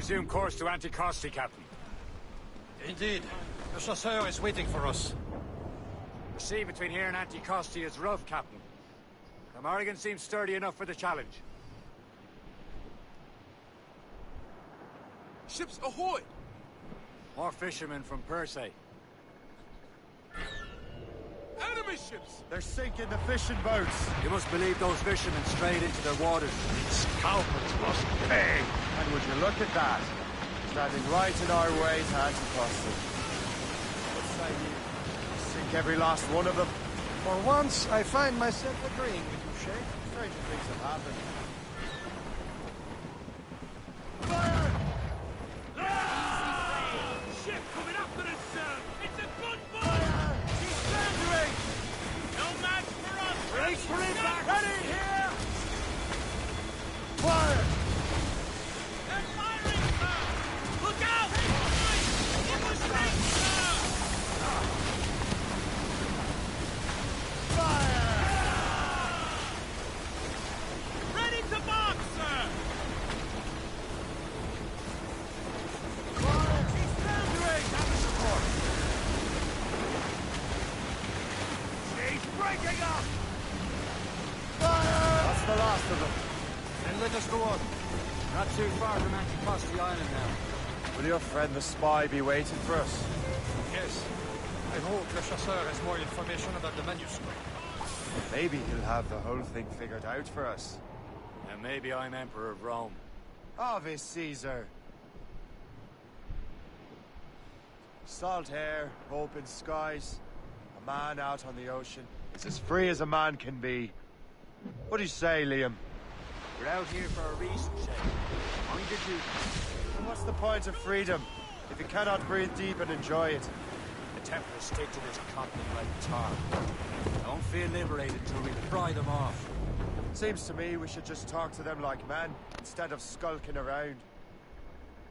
resume course to Anticosti, Captain. Indeed. The chasseur is waiting for us. The sea between here and Anticosti is rough, Captain. The Morrigan seems sturdy enough for the challenge. Ships ahoy! More fishermen from Persay. Enemy ships! They're sinking the fishing boats. You must believe those fishermen strayed into their waters. Scalpers must pay. And would you look at that? Standing right in our way to Anticosti. What say you? Sink every last one of them. For once, I find myself agreeing with you, Shay. Stranger things have happened. Ship coming after us, sir! It's a gunboat! She's thundering! No match for us! Brace for impact! Ready here! Fire! They're firing, sir! Look out! It was right, sir! Fire! Ready to box, sir! Fire! She's thundering! Have the support! She's breaking up! Fire! That's the last of them. Then let us go on. Not too far from Anticosti Island now. Will your friend the spy be waiting for us? Yes. I hope the chasseur has more information about the manuscript. Maybe he'll have the whole thing figured out for us. And maybe I'm Emperor of Rome. Ave Caesar. Salt air, open skies, a man out on the ocean. It's as free as a man can be. What do you say, Liam? We're out here for a reason, Shay. Mind your duty. And what's the point of freedom if you cannot breathe deep and enjoy it? The Templars stick to this continent like tar. Don't feel liberated till we pry them off. Seems to me we should just talk to them like men, instead of skulking around.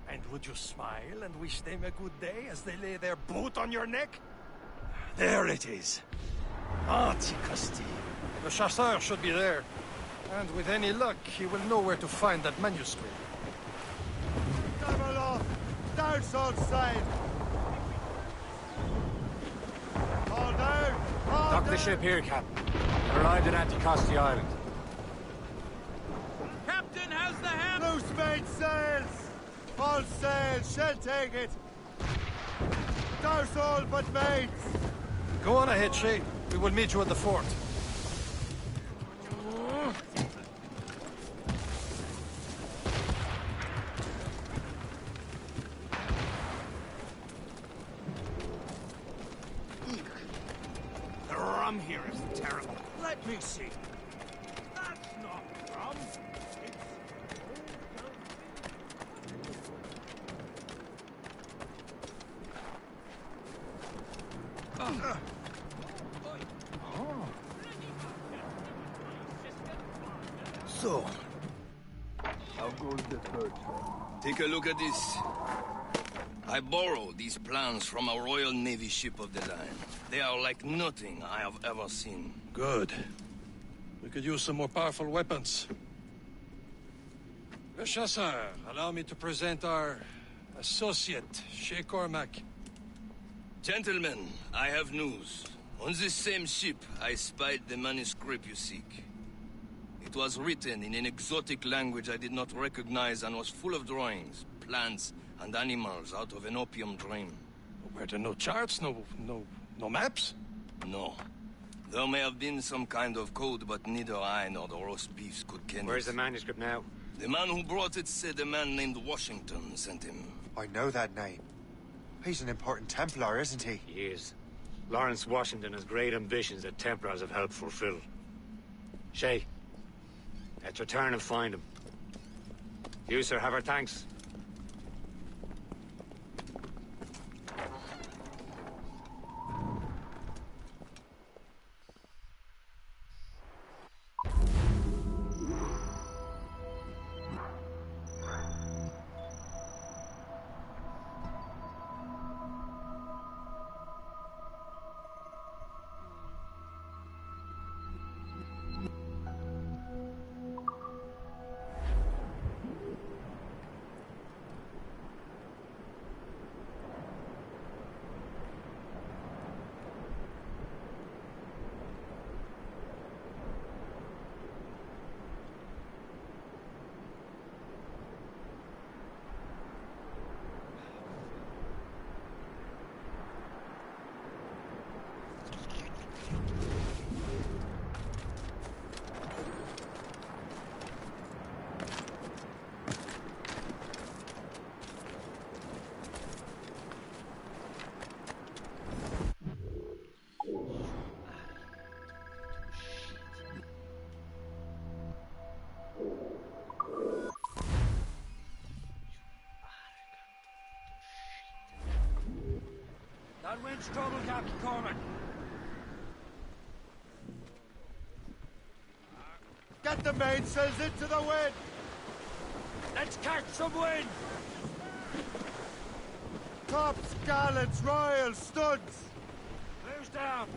And would you smile and wish them a good day as they lay their boot on your neck? There it is. Anticosti. The chasseur should be there. And with any luck, he will know where to find that manuscript. Double off! Down, sword side! All down! All Dock down! the ship here, Captain. It arrived at Anticosti Island. Captain has the ham! Loose made sails! All sails, shall take it! Douse all but mates! Go on ahead, Shay. We will meet you at the fort. The rum here is terrible. Let me see. That's not rum. So, how goes the search? Take a look at this. I borrowed these plans from a Royal Navy ship of the line. They are like nothing I have ever seen. Good. We could use some more powerful weapons. Le Chasseur, allow me to present our associate, Shay Cormac. Gentlemen, I have news. On this same ship, I spied the manuscript you seek. It was written in an exotic language I did not recognize and was full of drawings, plants, and animals out of an opium dream. Were there no charts, no maps? No. There may have been some kind of code, but neither I nor the roast beefs could ken Where's it. the manuscript now? The man who brought it said a man named Washington sent him. I know that name. He's an important Templar, isn't he? He is. Lawrence Washington has great ambitions that Templars have helped fulfill. Shay, let's return and find him. You, sir, have our thanks. It's trouble, Captain Cormac. Get the mainsails into the wind! Let's catch some wind! Tops, gallants, royals, studs! Clears down!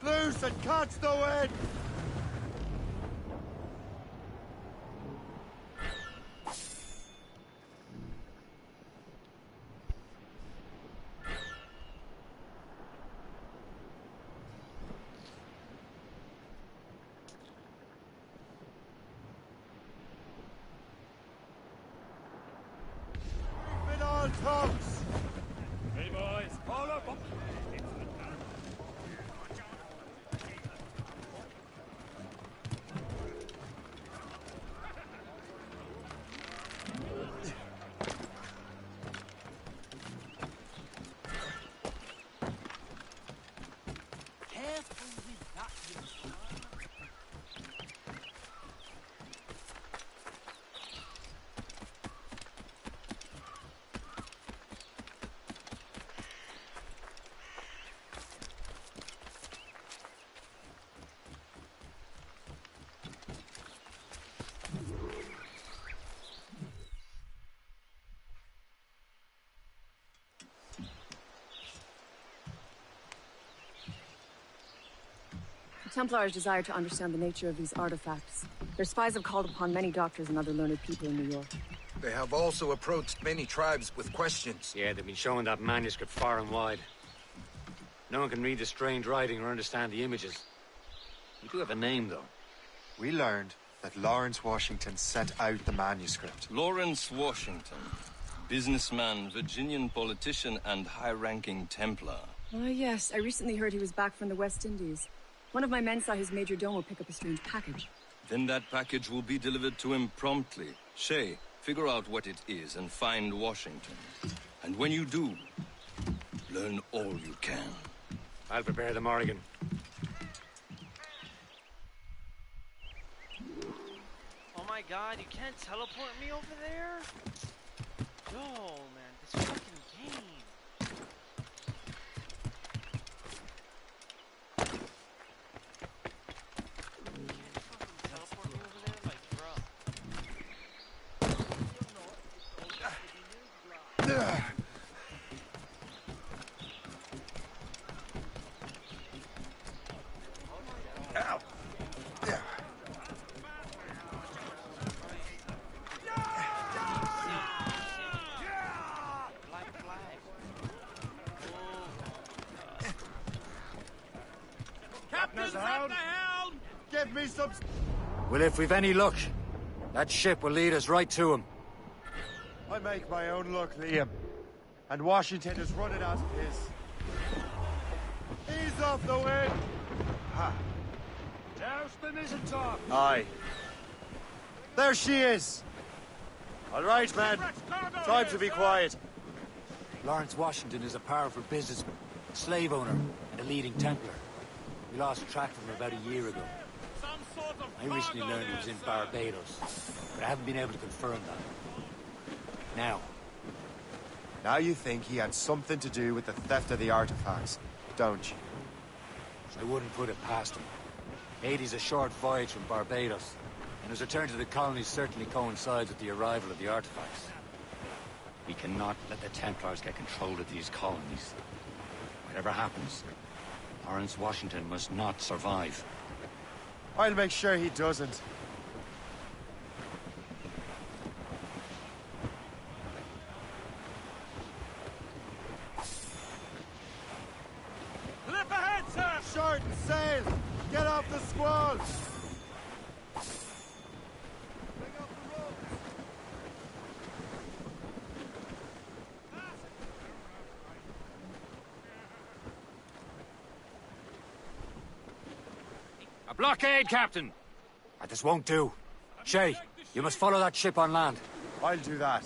Loose and catch the wind! Keep it all tops! Hey, boys, hold up! The Templars desire to understand the nature of these artifacts. Their spies have called upon many doctors and other learned people in New York. They have also approached many tribes with questions. Yeah, they've been showing that manuscript far and wide. No one can read the strange writing or understand the images. You do have a name, though. We learned that Lawrence Washington sent out the manuscript. Lawrence Washington. Businessman, Virginian politician, and high-ranking Templar. Ah, yes. I recently heard he was back from the West Indies. One of my men saw his major domo pick up a strange package. Then that package will be delivered to him promptly. Shay, figure out what it is and find Washington. And when you do, learn all you can. I'll prepare the Morrigan. Oh my god, you can't teleport me over there? Yo, man, this fucking game. Give me some... Well, if we've any luck, that ship will lead us right to him. I make my own luck, Liam. And Washington is running out of his. Ease off the wind! Ha. Douse the mizzen top! Aye. There she is! All right, man. Time to be quiet. Lawrence Washington is a powerful businessman, slave owner, and a leading Templar. We lost track of him about a year ago. I recently learned he was in Barbados, but I haven't been able to confirm that. Now you think he had something to do with the theft of the artifacts, don't you? I wouldn't put it past him. Haiti's a short voyage from Barbados, and his return to the colonies certainly coincides with the arrival of the artifacts. We cannot let the Templars get control of these colonies. Whatever happens, Lawrence Washington must not survive. I'll make sure he doesn't. Flip ahead, sir! Shorten sail! Get off the squall! Bring up the ropes! A blockade, Captain! This won't do. Shay, you must follow that ship on land. I'll do that.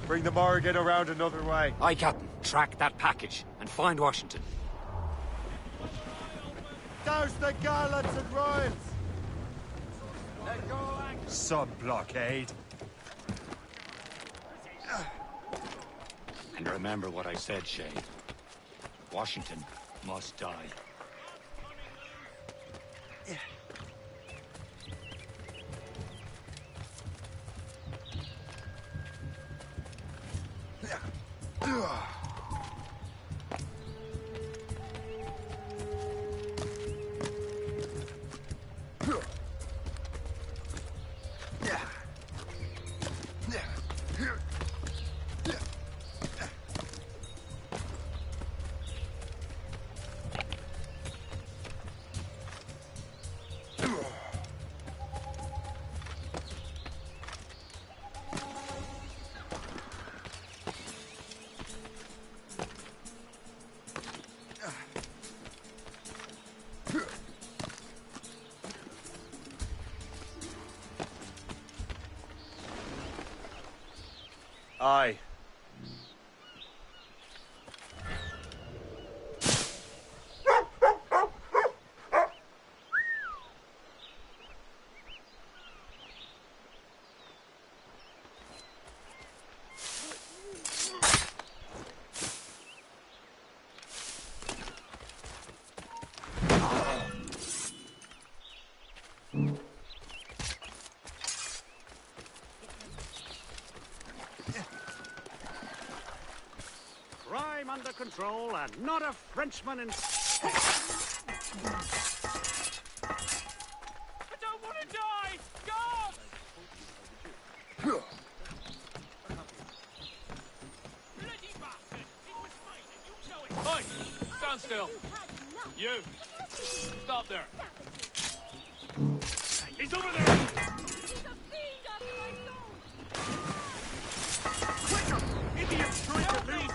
Bring the Morrigan around another way. Aye, Captain. Track that package and find Washington. Douse the gallants and royals! Some blockade. And remember what I said, Shay. Washington must die. Aye. Crime under control and not a Frenchman in... I don't want to die! God! Bloody bastard! It was mine and you show it! Oi! Stand still! You! Stop there! He's over there! He's a fiend after my soul! Quicker! Idiots trying to leave!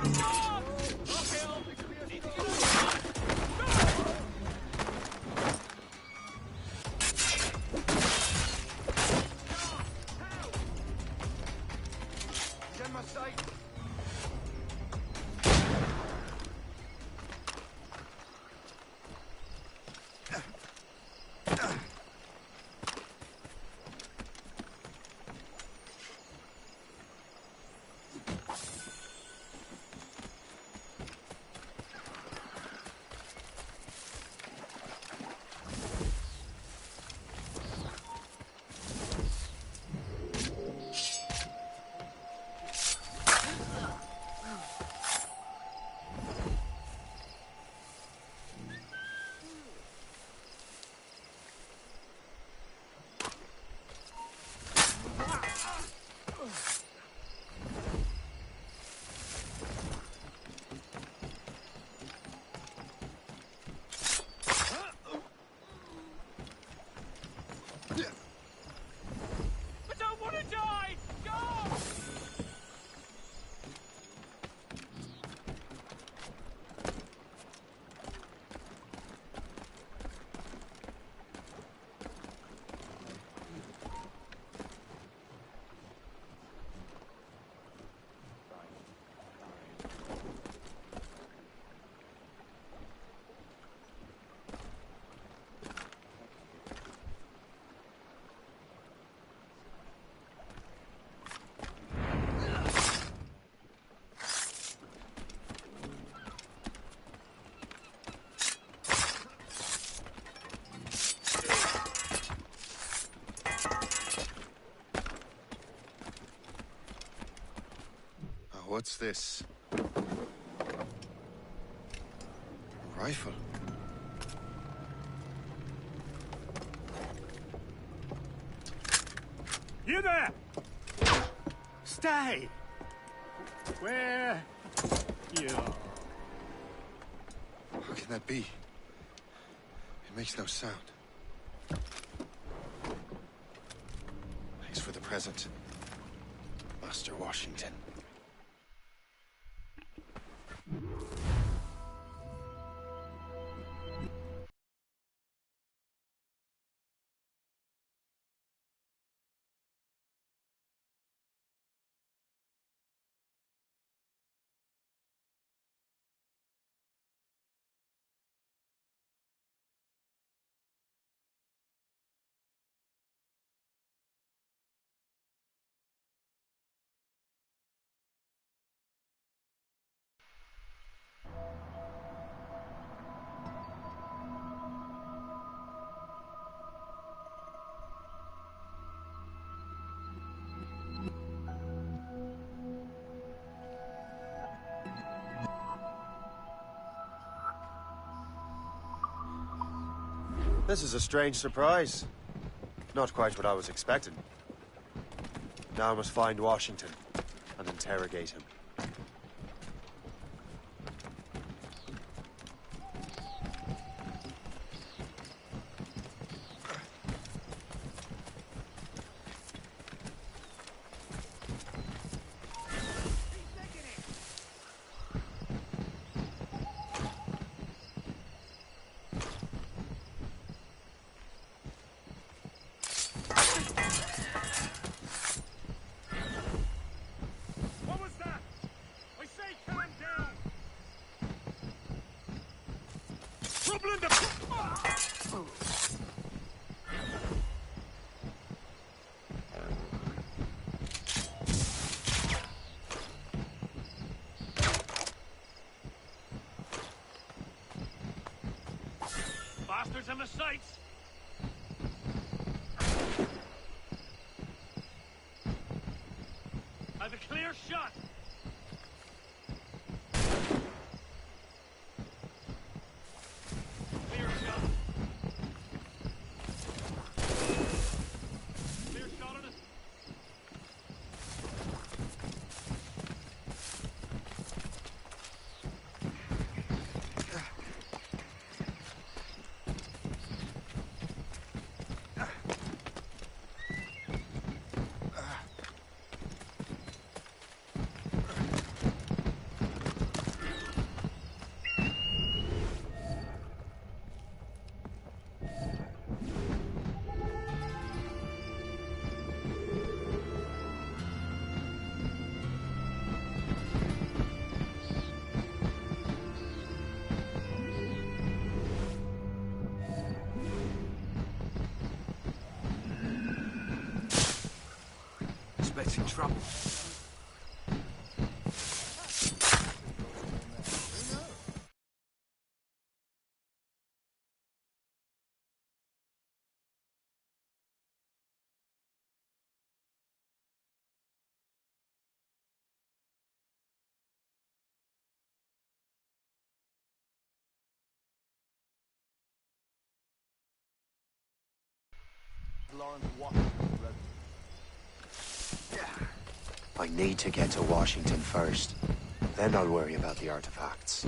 What's this? A rifle. You there! Stay! Where you are. How can that be? It makes no sound. Thanks for the present, Master Washington. This is a strange surprise. Not quite what I was expecting. Now I must find Washington and interrogate him. Bastards in the sights! I've a clear shot! Clear shot! Clear shot on it! Expecting trouble. I need to get to Washington first. Then I'll worry about the artifacts.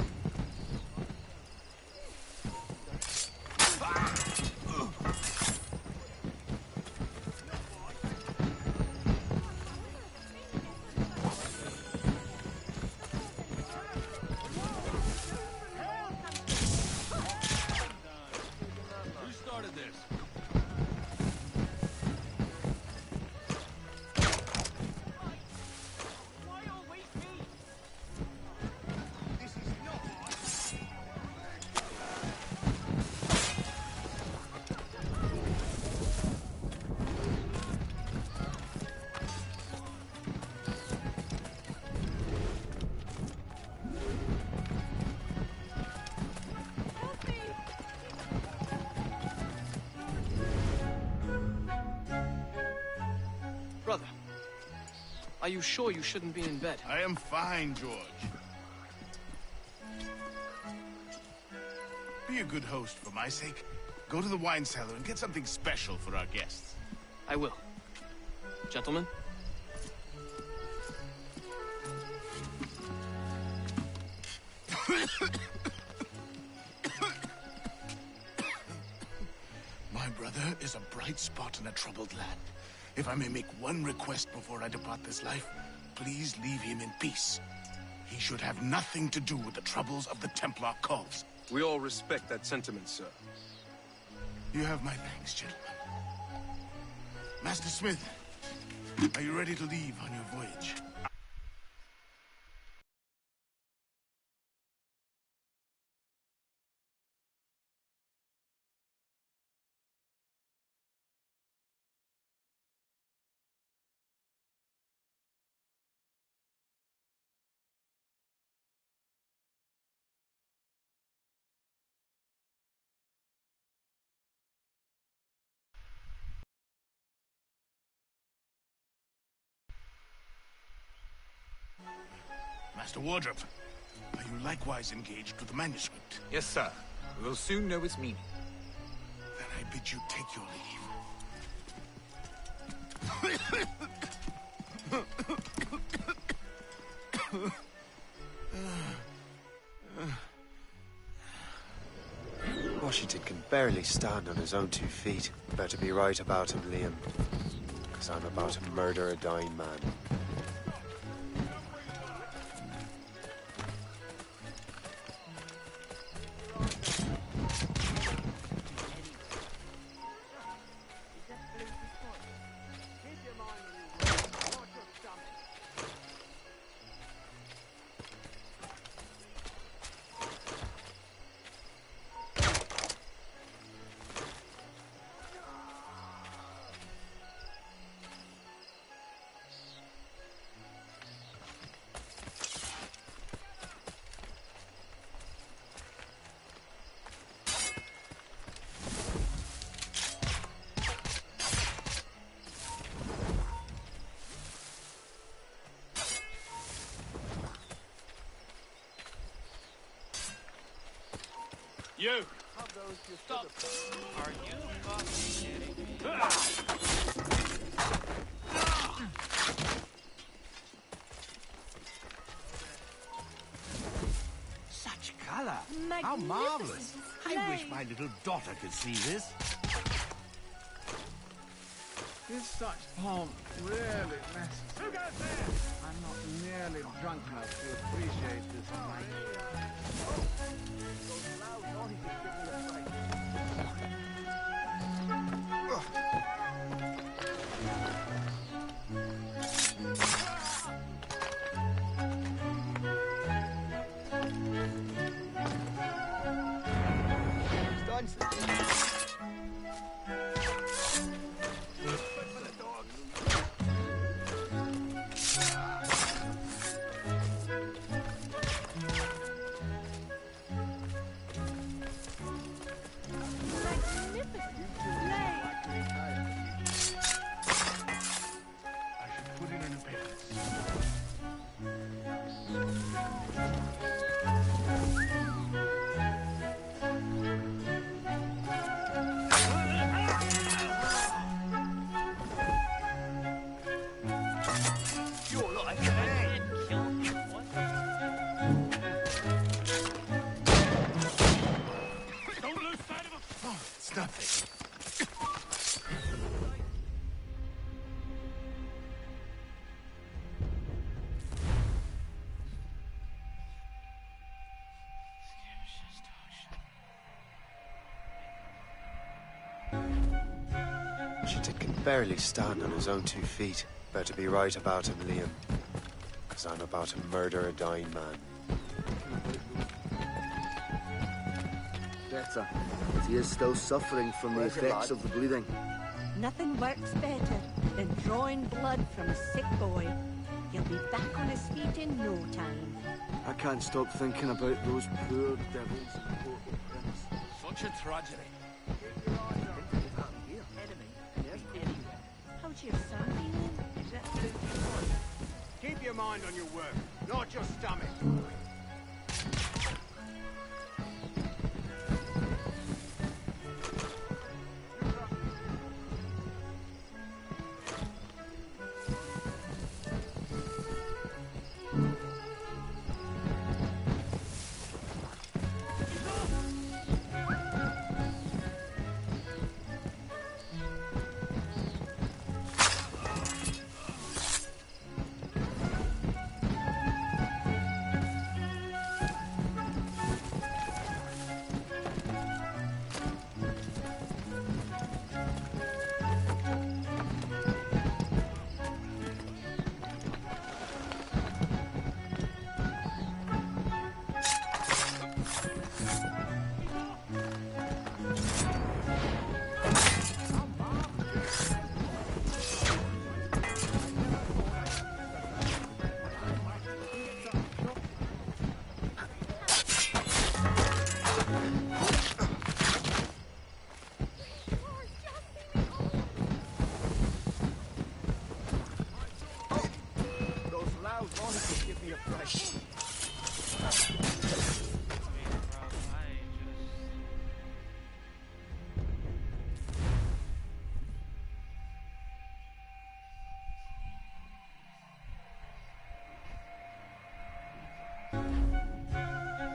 Who started this? Brother, are you sure you shouldn't be in bed? I am fine, George. Be a good host for my sake. Go to the wine cellar and get something special for our guests. I will. Gentlemen? My brother is a bright spot in a troubled land. If I may make one request before I depart this life, please leave him in peace. He should have nothing to do with the troubles of the Templar cause. We all respect that sentiment, sir. You have my thanks, gentlemen. Master Smith, are you ready to leave on your voyage? Master Wardrop, are you likewise engaged with the manuscript? Yes, sir. We will soon know its meaning. Then I bid you take your leave. Washington can barely stand on his own 2 feet. Better be right about him, Liam. Because I'm about to murder a dying man. You! Stop! Are you fucking kidding me? Such color! How marvelous! I wish my little daughter could see this. Is such pomp really necessary? Who goes there? I'm not nearly drunk enough to appreciate this Washington can barely stand on his own 2 feet. Better be right about him, Liam. Because I'm about to murder a dying man. Better, as he is still suffering from the effects of the bleeding. Nothing works better than drawing blood from a sick boy. He'll be back on his feet in no time. I can't stop thinking about those poor devils in Port-au-Prince. Such a tragedy. How's your son feeling? Keep your mind on your work, not your stomach. give me a price.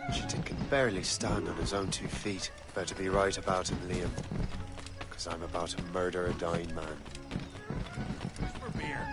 Washington can barely stand on his own 2 feet. Better be right about him, Liam. Because I'm about to murder a dying man. For beer.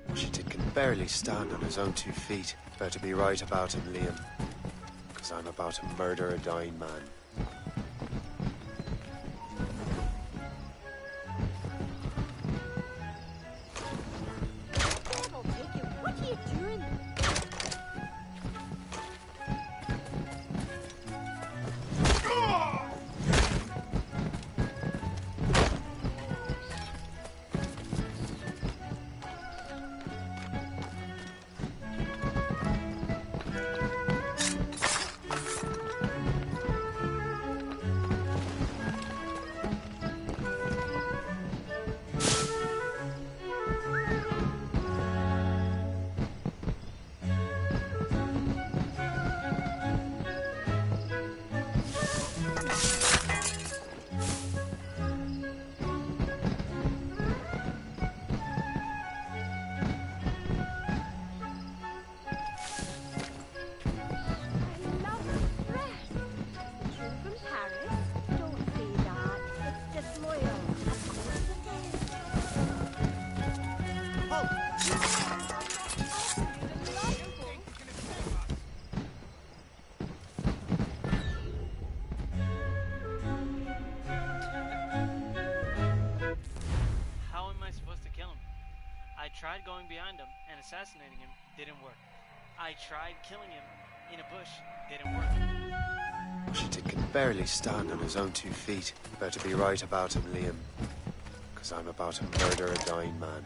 Washington can barely stand on his own 2 feet. Better be right about him, Liam. Because I'm about to murder a dying man. What are you doing? kill him. I tried going behind him and assassinating him, didn't work. I tried killing him in a bush, didn't work. Washington can barely stand on his own 2 feet. Better be right about him, Liam. Because I'm about to murder a dying man.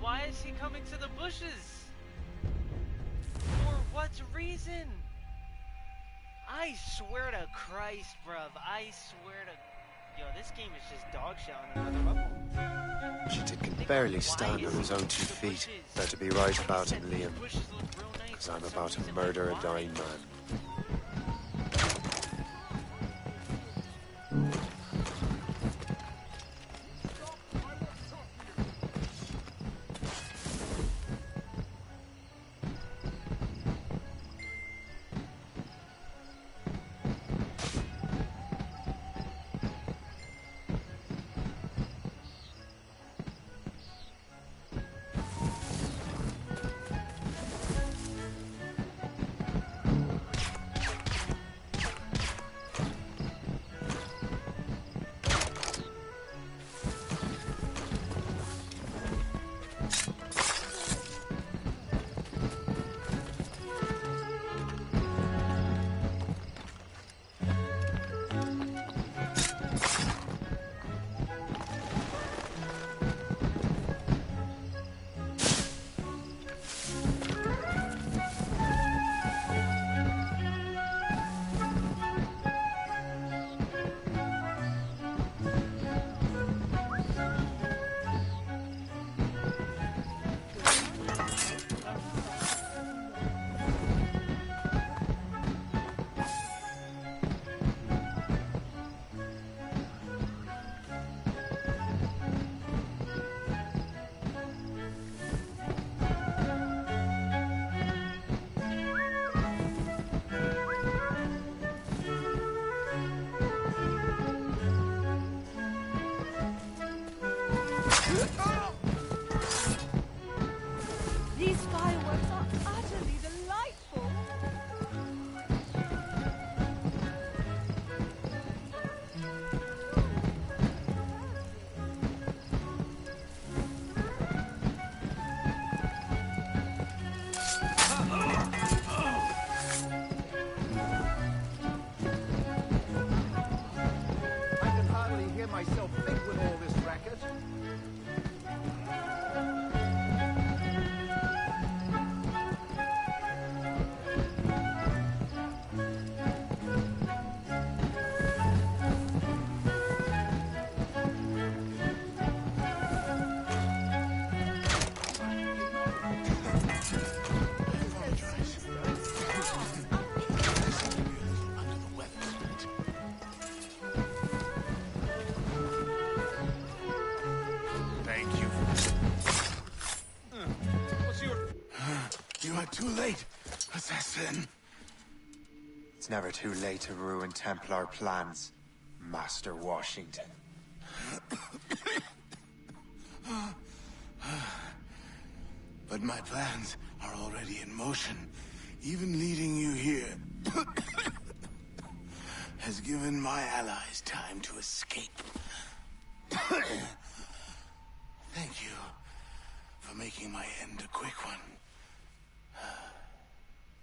Why is he coming to the bushes? For what reason? I swear to Christ, bruv. I swear to... Yo, this game is just dog shit on another level. Washington can barely stand on his own 2 feet. Better be right about him, Liam. Because I'm about to murder a dying man. Hide, assassin! It's never too late to ruin Templar plans, Master Washington. But my plans are already in motion. Even leading you here has given my allies time to escape. Thank you for making my end a quick one.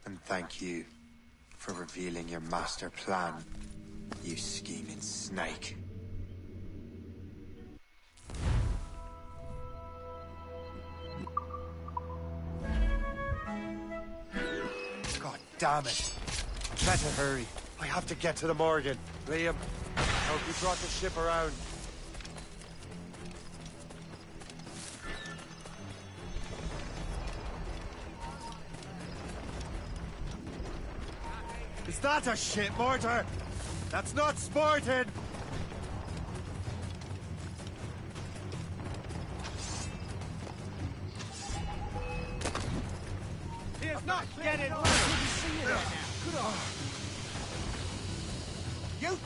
And thank you for revealing your master plan, you scheming snake. God damn it. Better hurry. I have to get to the Morgan. Liam, hope you brought the ship around. Is that a ship mortar? That's not sporting! He is not getting low! See you there now. Good on. You!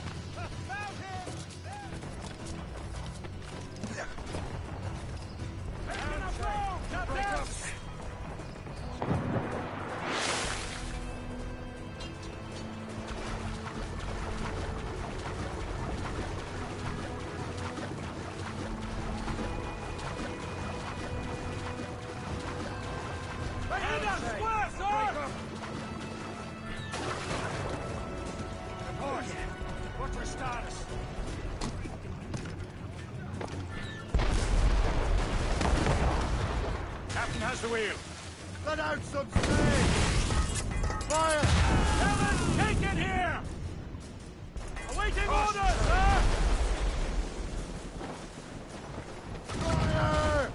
What's your status? Captain has the wheel. Let out some sail! Fire! Kevin, take it here! Awaiting orders, sir! Fire!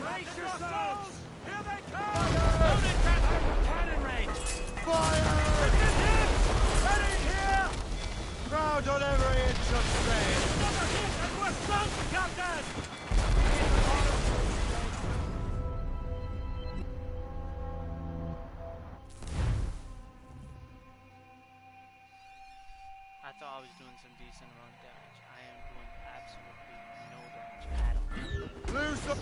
Brace yourselves! Here they come! Loaded cannon range! Fire! Ready here! Crowd on every inch of sail! Another hit and we're sunk, Captain! I thought I was doing some decent run damage. I am doing absolutely no damage at all. Loose up!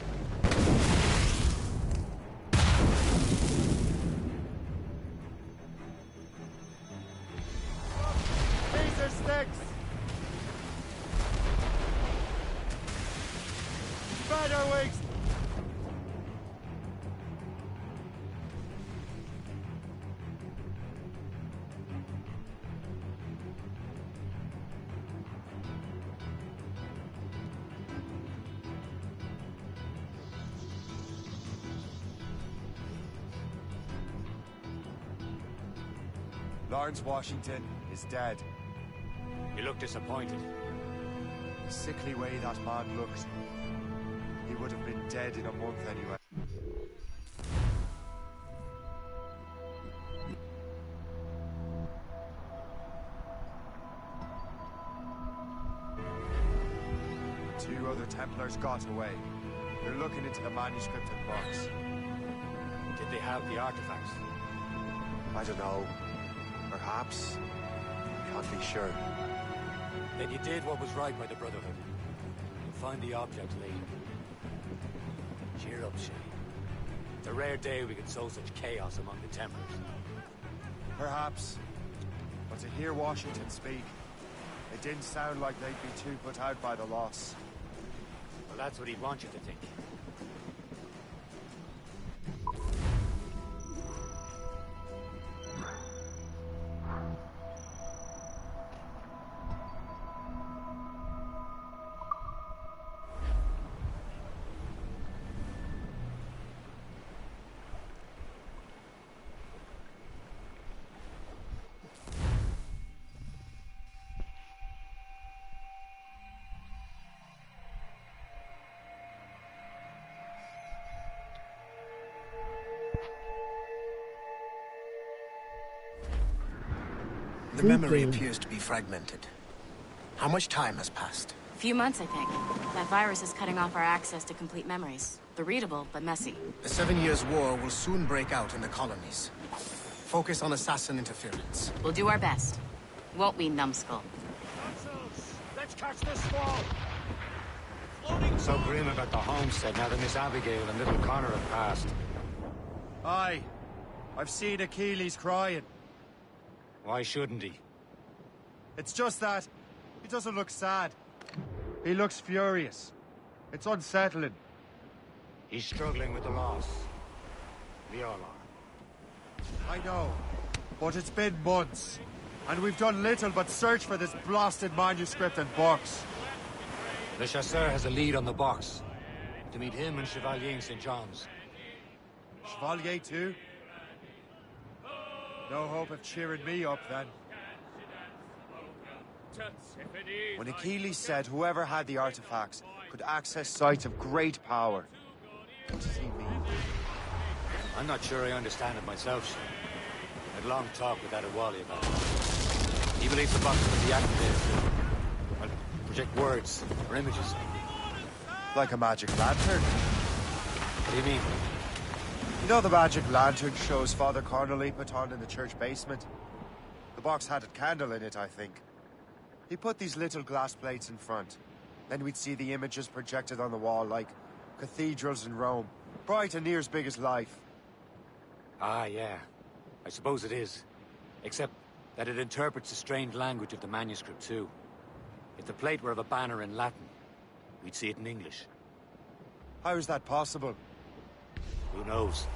These are sticks! Spider wings! Lawrence Washington is dead. You look disappointed. The sickly way that man looked. He would have been dead in a month anyway. Two other Templars got away. They're looking into the manuscript and box. Did they have the artifacts? I don't know. Perhaps. I can't be sure. Then you did what was right by the Brotherhood. You'll find the object later. Cheer up, Shay. It's a rare day we can sow such chaos among the Templars. Perhaps. But to hear Washington speak, it didn't sound like they'd be too put out by the loss. Well, that's what he'd want you to think. The memory appears to be fragmented. How much time has passed? Few months, I think. That virus is cutting off our access to complete memories. They're readable, but messy. A 7 Years' War will soon break out in the colonies. Focus on assassin interference. We'll do our best. Won't we, numbskull? Let's catch this squall! So grim about the homestead now that Miss Abigail and little Connor have passed. Aye. I've seen Achilles crying. Why shouldn't he? It's just that he doesn't look sad. He looks furious. It's unsettling. He's struggling with the loss. We all are. I know, but it's been months, and we've done little but search for this blasted manuscript and box. Le Chasseur has a lead on the box. To meet him and Chevalier in St. John's. Chevalier too? No hope of cheering me up then. When Achilles said whoever had the artifacts could access sites of great power, what does he mean? I'm not sure I understand it myself, Sean. I had a long talk with Adewale about it. He believes the box can be activated to, well, project words or images. Like a magic lantern? What do you mean? You know the magic lantern shows Father Connolly put on in the church basement? The box had a candle in it, I think. He put these little glass plates in front. Then we'd see the images projected on the wall like cathedrals in Rome. Bright and near as big as life. Ah, yeah. I suppose it is. Except that it interprets the strange language of the manuscript, too. If the plate were of a banner in Latin, we'd see it in English. How is that possible? Who knows?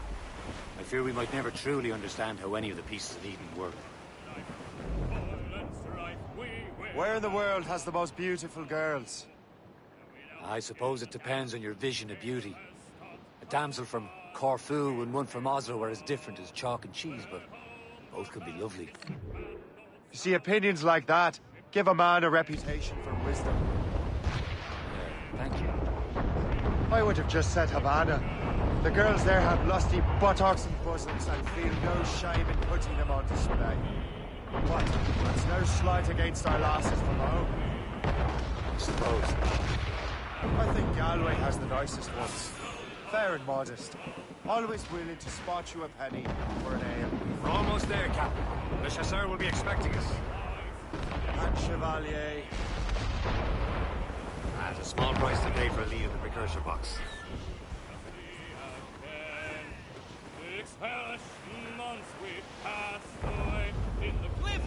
I fear we might never truly understand how any of the pieces of Eden work. Where in the world has the most beautiful girls? I suppose it depends on your vision of beauty. A damsel from Corfu and one from Oslo are as different as chalk and cheese, but both could be lovely. You see, opinions like that give a man a reputation for wisdom. Thank you. I would have just said Havana. The girls there have lusty buttocks and bosoms and feel no shame in putting them on display. What? That's no slight against our lasses from home. I suppose. I think Galway has the nicest ones. Fair and modest. Always willing to spot you a penny for an ale. We're almost there, Captain. Le Chasseur will be expecting us. And Chevalier. That's a small price to pay for a lead in the precursor box.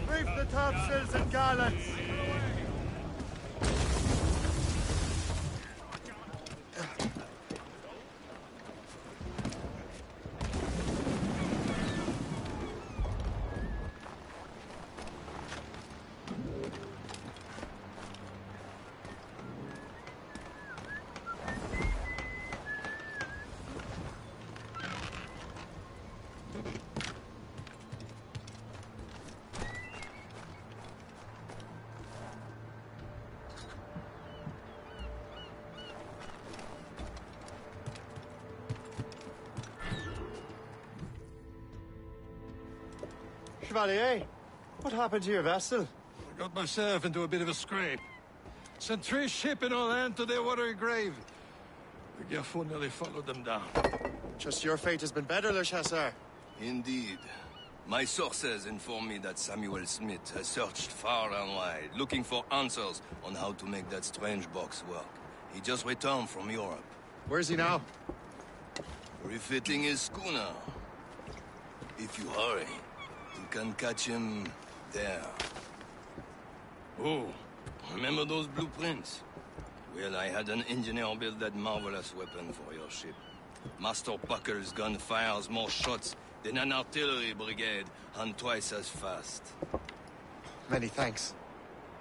Reef the topsails and gallants! Chevalier, what happened to your vessel? I got myself into a bit of a scrape. Sent 3 ships in all hand to their watery grave. The Garfou nearly followed them down. Just your fate has been better, Le Chasseur. Indeed. My sources inform me that Samuel Smith has searched far and wide, looking for answers on how to make that strange box work. He just returned from Europe. Where's he now? Refitting his schooner. If you hurry, you can catch him there. Oh, remember those blueprints? Well, I had an engineer build that marvelous weapon for your ship. Master Buckle's gun fires more shots than an artillery brigade, and twice as fast. Many thanks.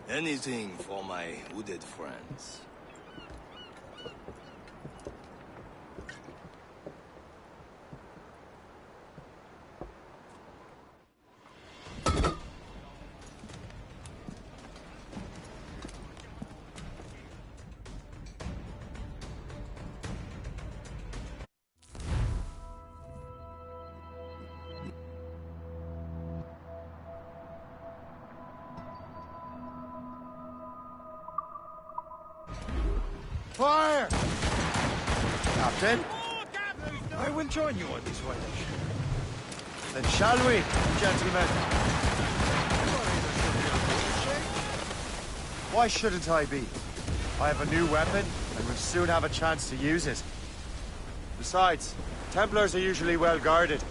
Anything for my wounded friends. Fire! Captain? I will join you on this voyage. Then shall we, gentlemen? Why shouldn't I be? I have a new weapon, and will soon have a chance to use it. Besides, Templars are usually well guarded,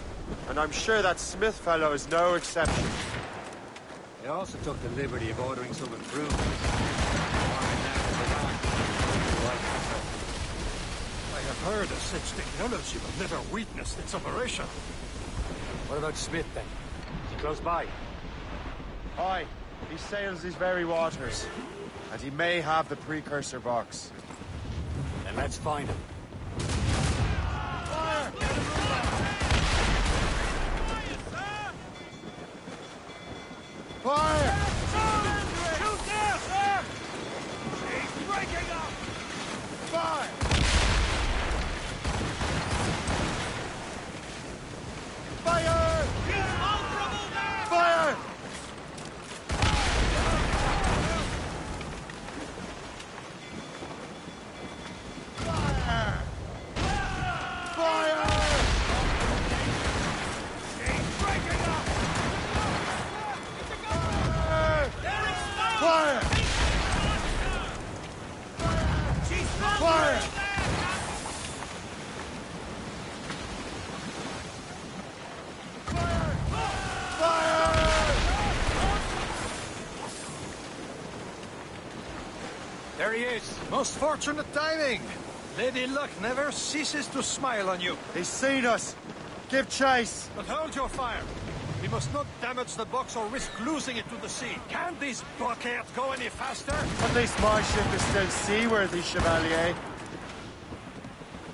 and I'm sure that Smith fellow is no exception. I also took the liberty of ordering some improvements. I have heard of such technology, but never witnessed its operation. What about Smith, then? Is he close by? Aye, he sails these very waters, and he may have the precursor box. Then let's find him. Fire! Fire! Shoot there, sir! She's breaking up! Fire! Fire! Fire! Fire! Fire! Fire! There he is. Most fortunate timing. Lady Luck never ceases to smile on you. He's seen us. Give chase. But hold your fire. We must not damage the box or risk losing it to the sea. Can this blockade go any faster? At least my ship is still seaworthy, Chevalier.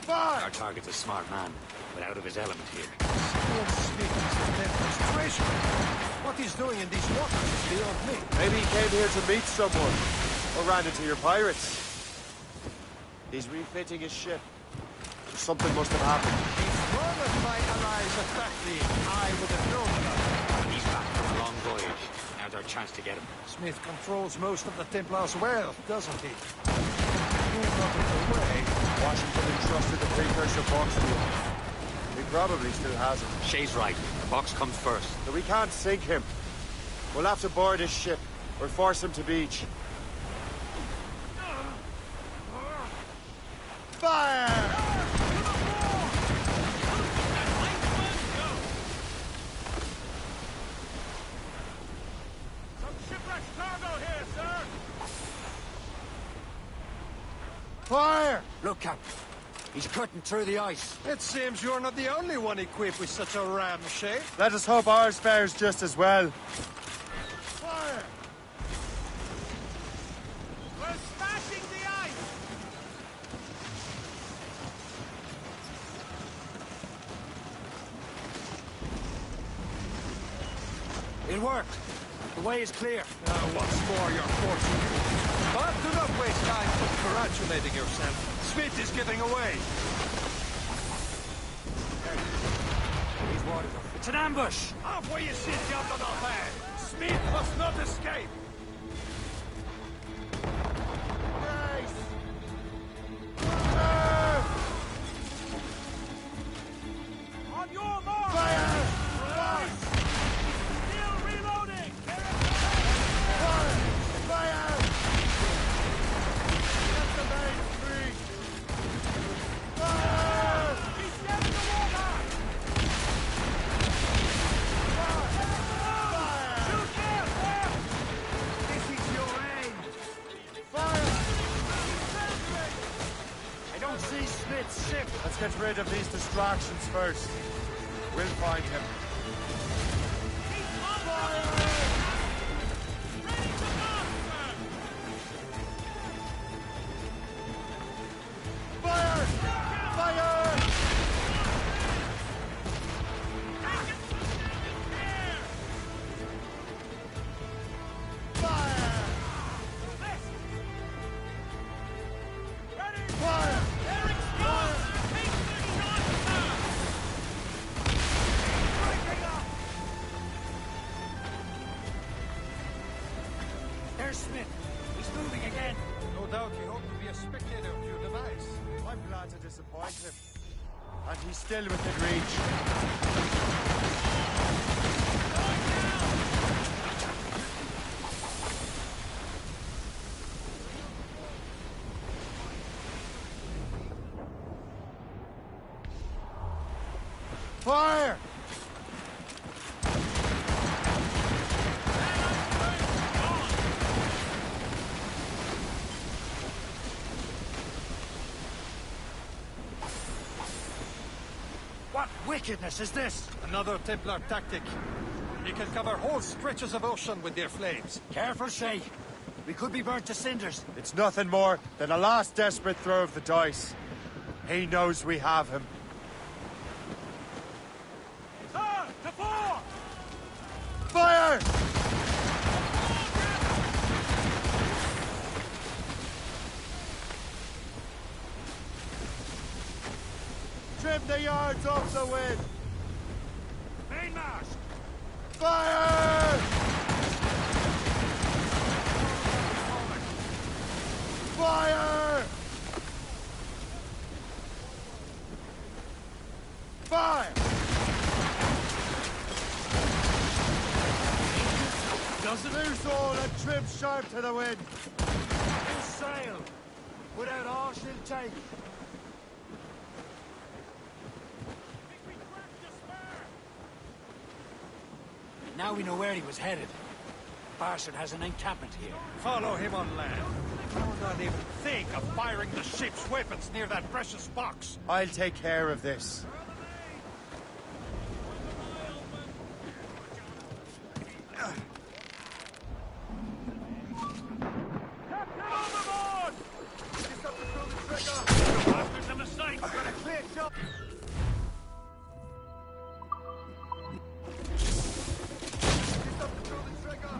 Fire! Our target's a smart man, but out of his element here. What he's doing in these waters is beyond me. Maybe he came here to meet someone, or ran into your pirates. He's refitting his ship. Something must have happened. If one of my allies attacked me, I would have known about it. He's back from a long voyage. Now's our chance to get him. Smith controls most of the Templars' wealth, doesn't he? Move out of the way. Washington entrusted the precursor box to him. He probably still has it. Shay's right. The box comes first. So we can't sink him. We'll have to board his ship, or force him to beach. Fire! Fire! Look, Captain. He's cutting through the ice. It seems you're not the only one equipped with such a ram, Shay. Let us hope ours fares just as well. Fire! We're smashing the ice! It worked. The way is clear. Once more, you're fortunate. But do not waste time congratulating yourself. Smith is giving away. These waters are... It's an ambush! Off where you sit, Diablo Norbert. Smith must not escape. On your mark! Fire! Still reloading! Fire! Fire! Get the main free! Fire! He's down in the water! Shoot there, sir! This is your aim. Fire! I don't see Smith's ship. Let's get rid of these distractions first. We'll find him. Fire! Fire! Fire! Fire! There's Smith. He's moving again. No doubt he hoped to be a spectator of your I'm glad to disappoint him. And he's still within reach. Fire! What wickedness is this? Another Templar tactic. They can cover whole stretches of ocean with their flames. Careful, Shay. We could be burnt to cinders. It's nothing more than a last desperate throw of the dice. He knows we have him. Sir, to fore! Fire! Trim the yards off the wind! Mainmast! Fire! Fire! Fire! Doesn't loose all and trim sharp to the wind. Full sail. Without all she'll take. Now we know where he was headed. Bastard has an encampment here. Follow him on land. Do not even think of firing the ship's weapons near that precious box. I'll take care of this. Overboard! Just up to pull the trigger! Bastards, a mistake! I've got a clear shot! Just up to pull the trigger!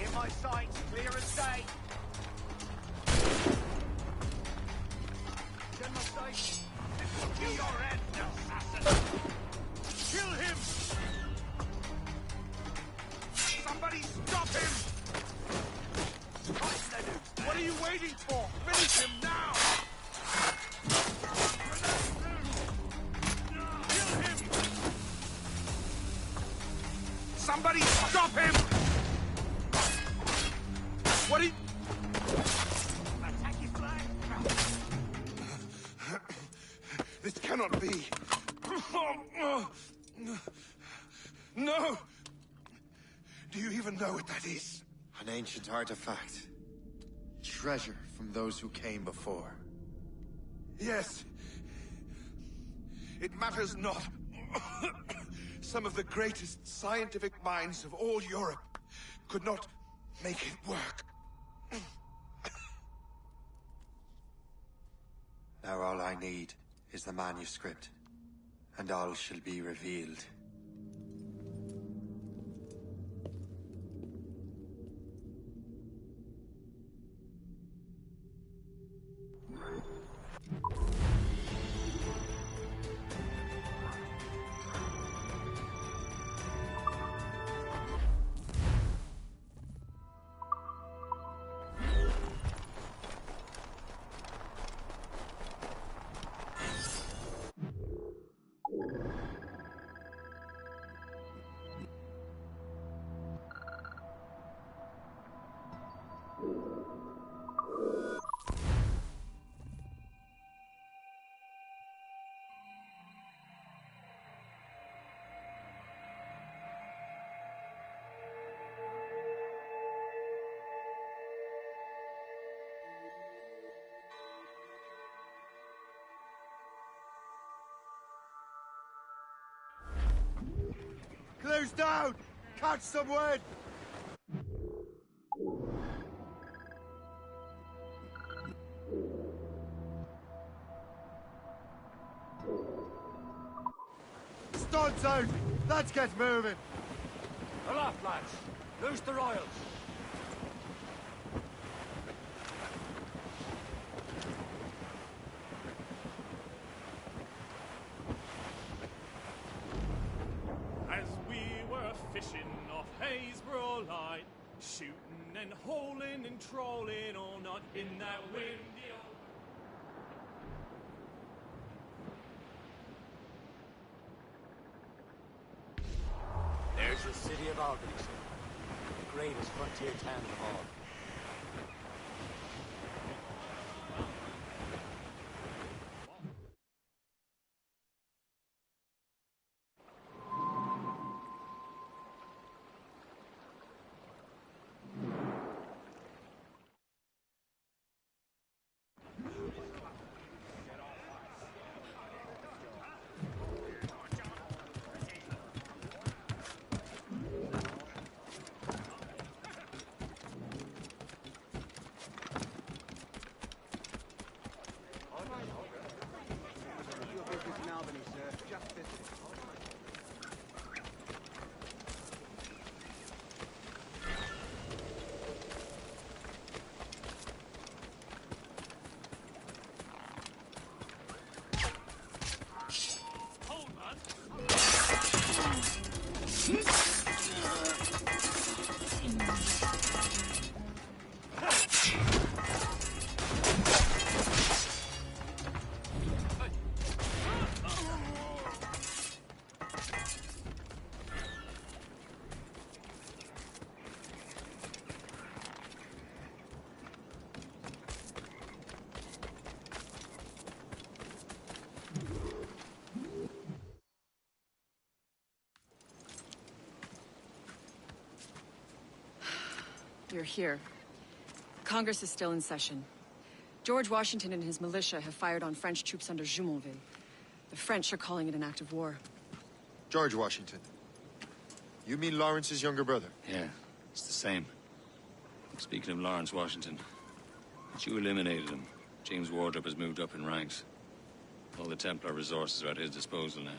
In my sights, clear as day! Send my sights! To your end, assassin! Kill him! Somebody stop him! What are you waiting for? Finish him now! Kill him! Somebody stop him! What are you... Attack his flag! This cannot be. No! Do you even know what that is? An ancient artifact. Treasure from those who came before. Yes. It matters not. Some of the greatest scientific minds of all Europe could not make it work. Now all I need is the manuscript, and all shall be revealed. Clews down! Catch some wind! Studs out! Let's get moving! Aloft, lads. Loose the royals. As we were fishing off Haysborough Light, shooting and holing and trolling all night in that windy old of Albany, sir. The greatest frontier town of all. You're here. Congress is still in session. George Washington and his militia have fired on French troops under Jumonville. The French are calling it an act of war. George Washington. You mean Lawrence's younger brother? Yeah, it's the same. Speaking of Lawrence Washington, since you eliminated him, James Wardrop has moved up in ranks. All the Templar resources are at his disposal now.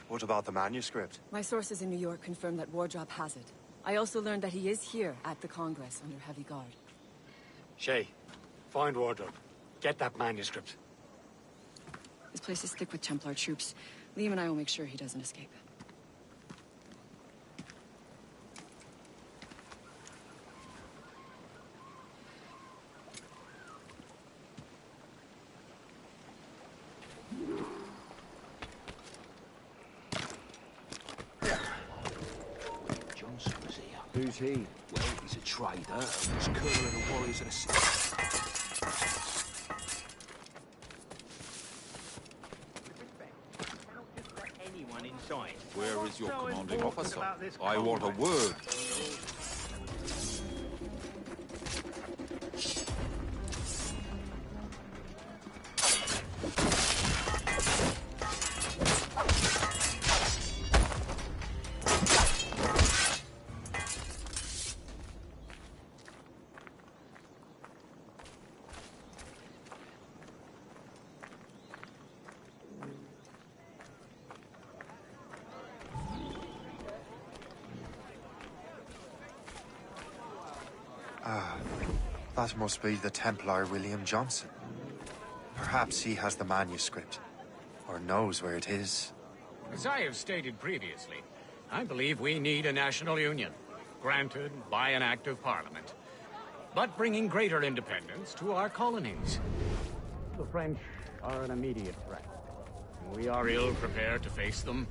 What about the manuscript? My sources in New York confirm that Wardrop has it. I also learned that he is here at the Congress under heavy guard. Shay, find Wardrop. Get that manuscript. This place is thick with Templar troops. Liam and I will make sure he doesn't escape. Who's he? Well, he's a trader. He's colonel of the Warriors of the Sea. Anyone inside. Where is your commanding officer? I want a word. That must be the Templar William Johnson. Perhaps he has the manuscript, or knows where it is. As I have stated previously, I believe we need a national union, granted by an act of parliament, but bringing greater independence to our colonies. The French are an immediate threat, and we are ill prepared to face them.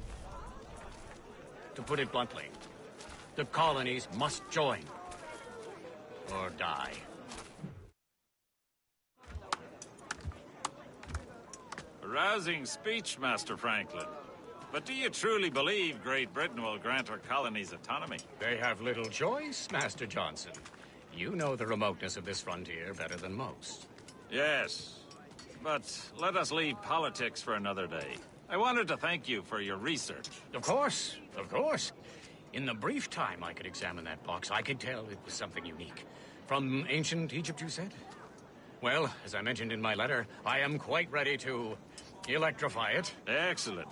To put it bluntly, the colonies must join, or die. A rousing speech, Master Franklin. But do you truly believe Great Britain will grant our colonies autonomy? They have little choice, Master Johnson. You know the remoteness of this frontier better than most. Yes, but let us leave politics for another day. I wanted to thank you for your research. Of course, of course. In the brief time I could examine that box, I could tell it was something unique. From ancient Egypt, you said? Well, as I mentioned in my letter, I am quite ready to electrify it. Excellent.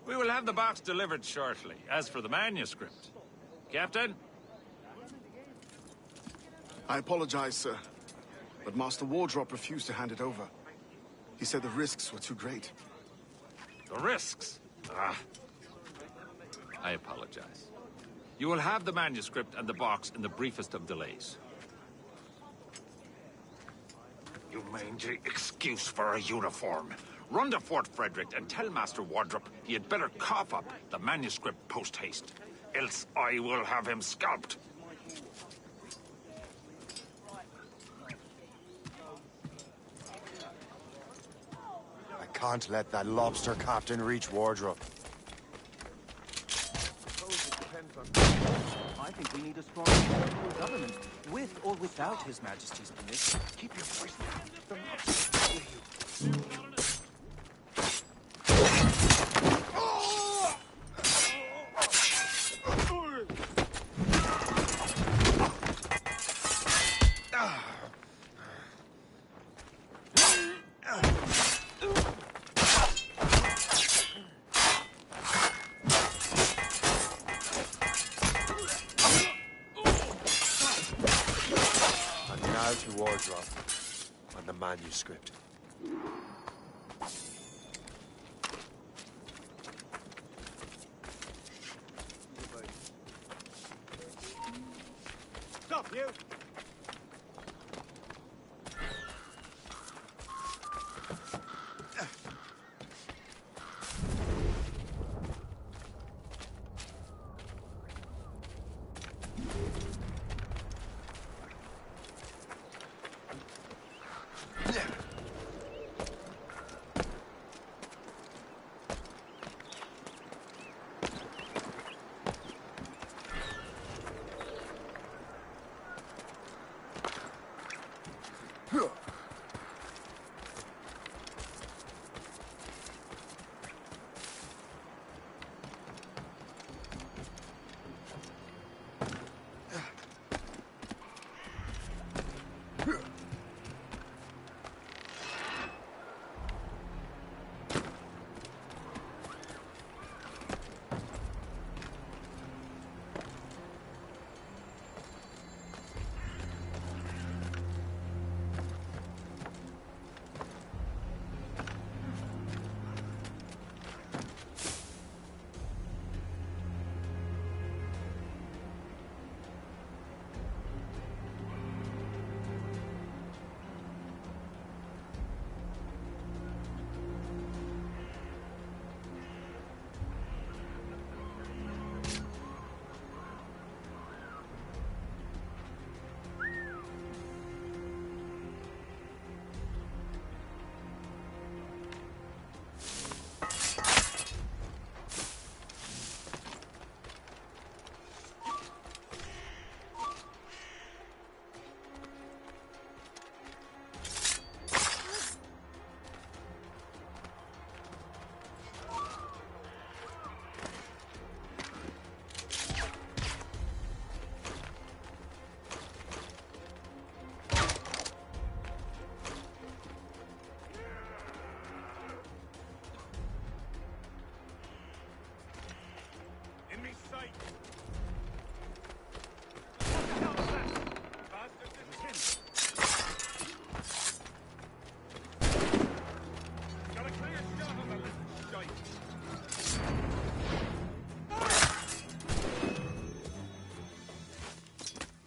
We will have the box delivered shortly. As for the manuscript... Captain? I apologize, sir, but Master Wardrop refused to hand it over. He said the risks were too great. The risks? Ah. I apologize. You will have the manuscript and the box in the briefest of delays. You mangy excuse for a uniform. Run to Fort Frederick and tell Master Wardrop he had better cough up the manuscript post-haste. else I will have him scalped. I can't let that lobster captain reach Wardrobe. I think we need a strong central government, with or without His Majesty's permission. Keep your voice down. The lobsters will hear you. Now to Wardrobe on the manuscript. Stop, you!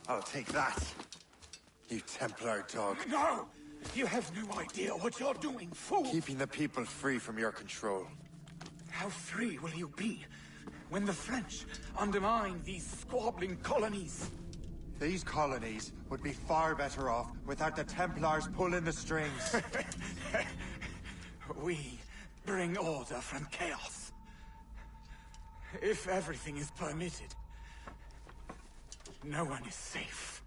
I'll take that, you Templar dog. No! You have no idea what you're doing, fool! Keeping the people free from your control. How free will you be when the French undermine these squabbling colonies? These colonies would be far better off without the Templars pulling the strings. We bring order from chaos. If everything is permitted, no one is safe.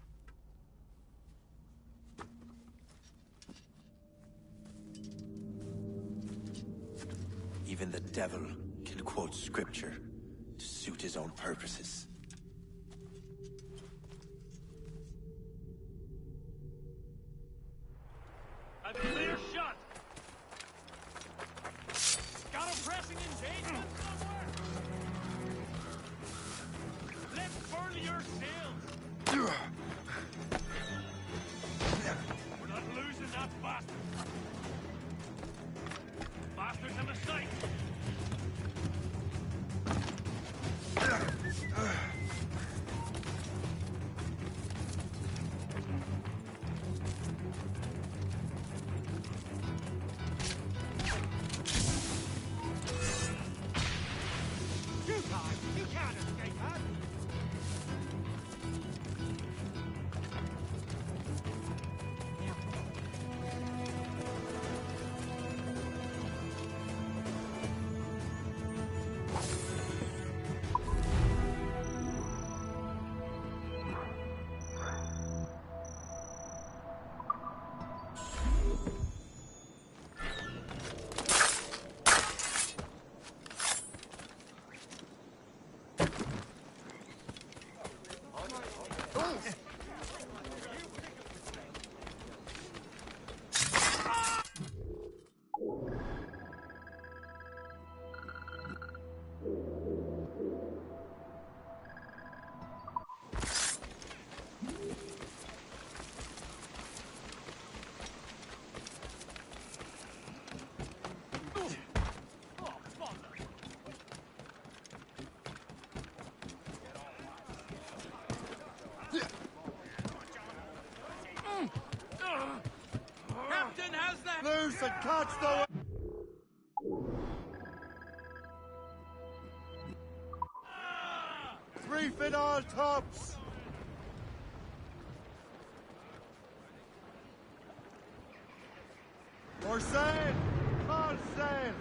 Even the devil can quote scripture to suit his own purposes. A clear shot! Got a pressing engagement somewhere? Let's burn your sails! We're not losing that bastard! Bastards in the sight! Loose and catch the... Reef in all tops! For sail! All sail!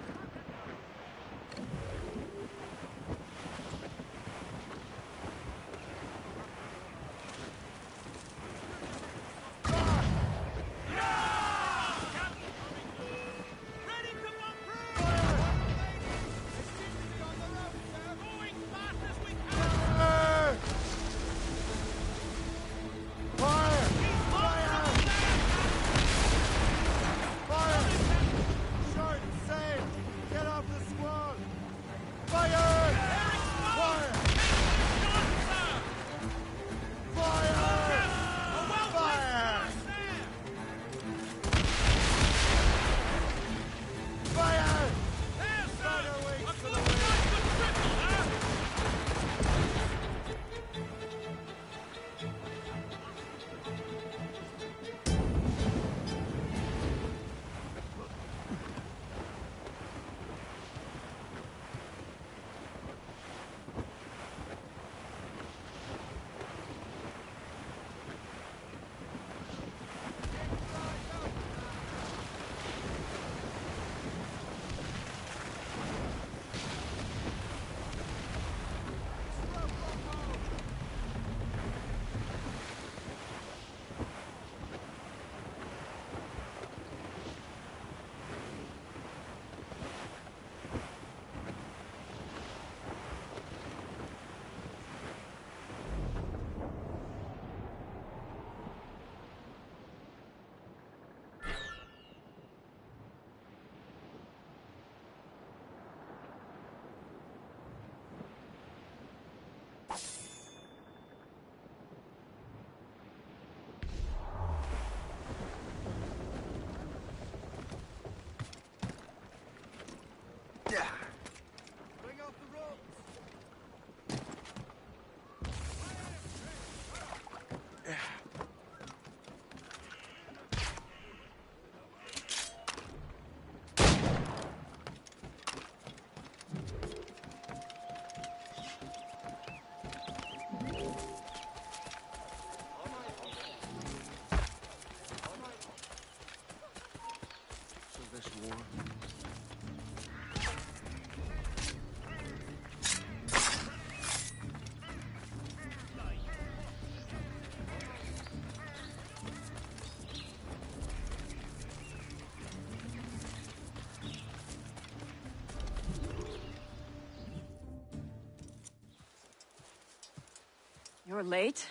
You're late.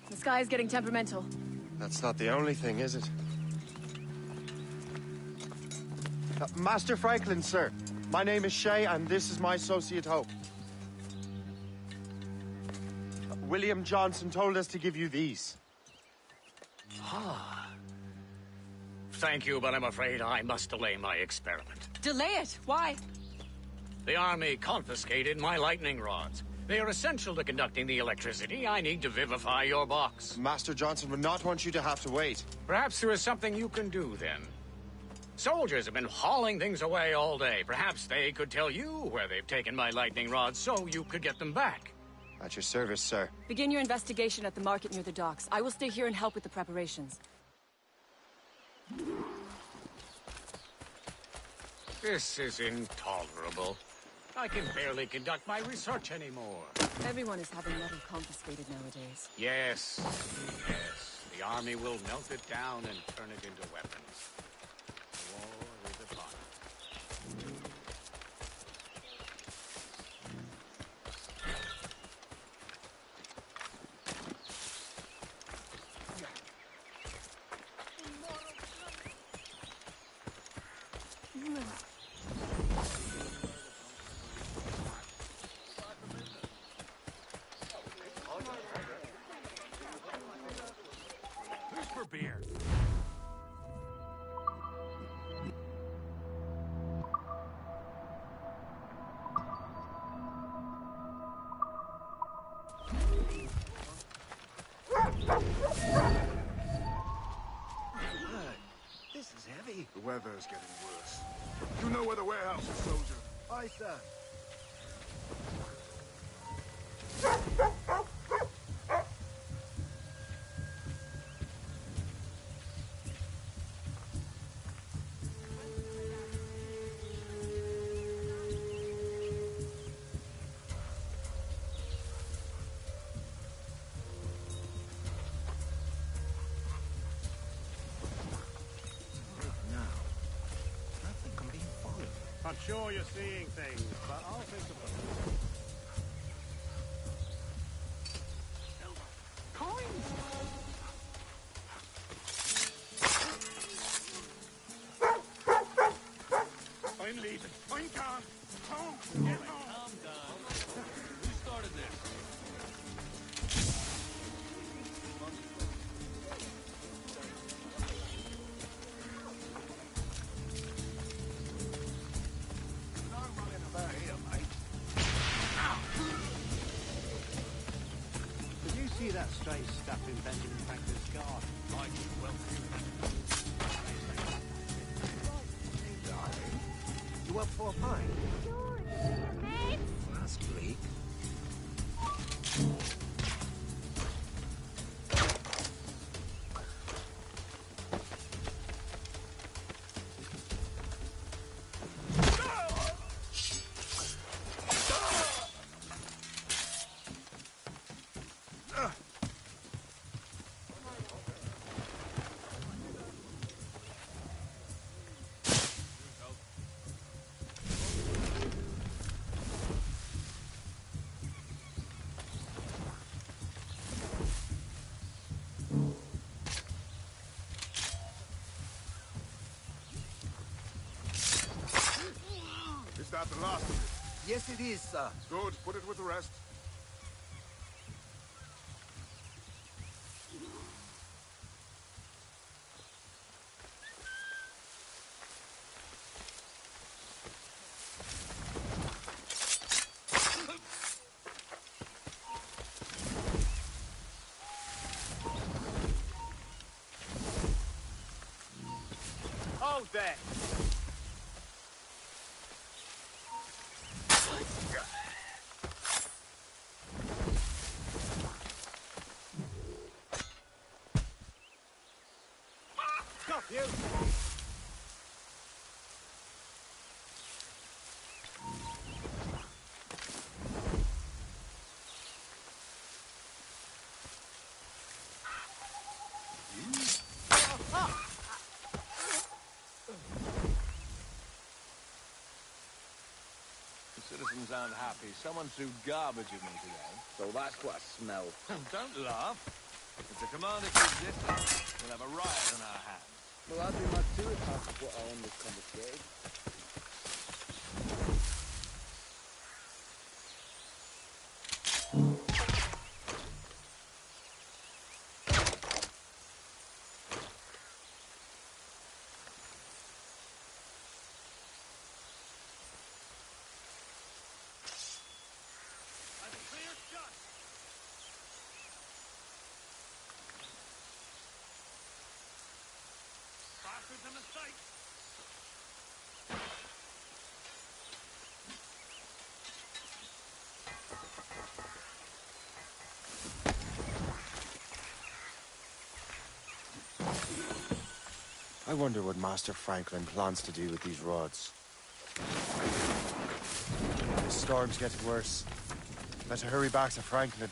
The sky is getting temperamental. That's not the only thing, is it? Master Franklin, sir. My name is Shay, and this is my associate Hope. William Johnson told us to give you these. Ah. Thank you, but I'm afraid I must delay my experiment. Delay it? Why? The army confiscated my lightning rods. They are essential to conducting the electricity I need to vivify your box. Master Johnson would not want you to have to wait. Perhaps there is something you can do, then. Soldiers have been hauling things away all day. Perhaps they could tell you where they've taken my lightning rods so you could get them back. At your service, sir. Begin your investigation at the market near the docks. I will stay here and help with the preparations. This is intolerable. I can barely conduct my research anymore. Everyone is having metal confiscated nowadays. Yes, yes. The army will melt it down and turn it into weapons. War is upon us. For beer. This is heavy. heavy. The weather is getting worse. You know where the warehouse is, soldier. Aye, sir. I'm sure you're seeing things, but I'll think of them. Coins! I'm leaving. I'm gone. Home. Get home. I'm done. Who started this? Did you see that strange stuff in Benjamin Franklin's garden? I did well too. You up for a pint? That's bleak. Is that the last of it? Yes, it is, sir. Good. Put it with the rest. Hold that! Stop, you! The citizens aren't happy. Someone threw garbage at me today. So that's what I smell. Don't laugh. If the commander keeps this up, we'll have a riot on our hands. Well, I'd be mad too if I could put on this confiscated. Bastards a mistake! I wonder what Master Franklin plans to do with these rods. The storm's getting worse. Better hurry back to Franklin.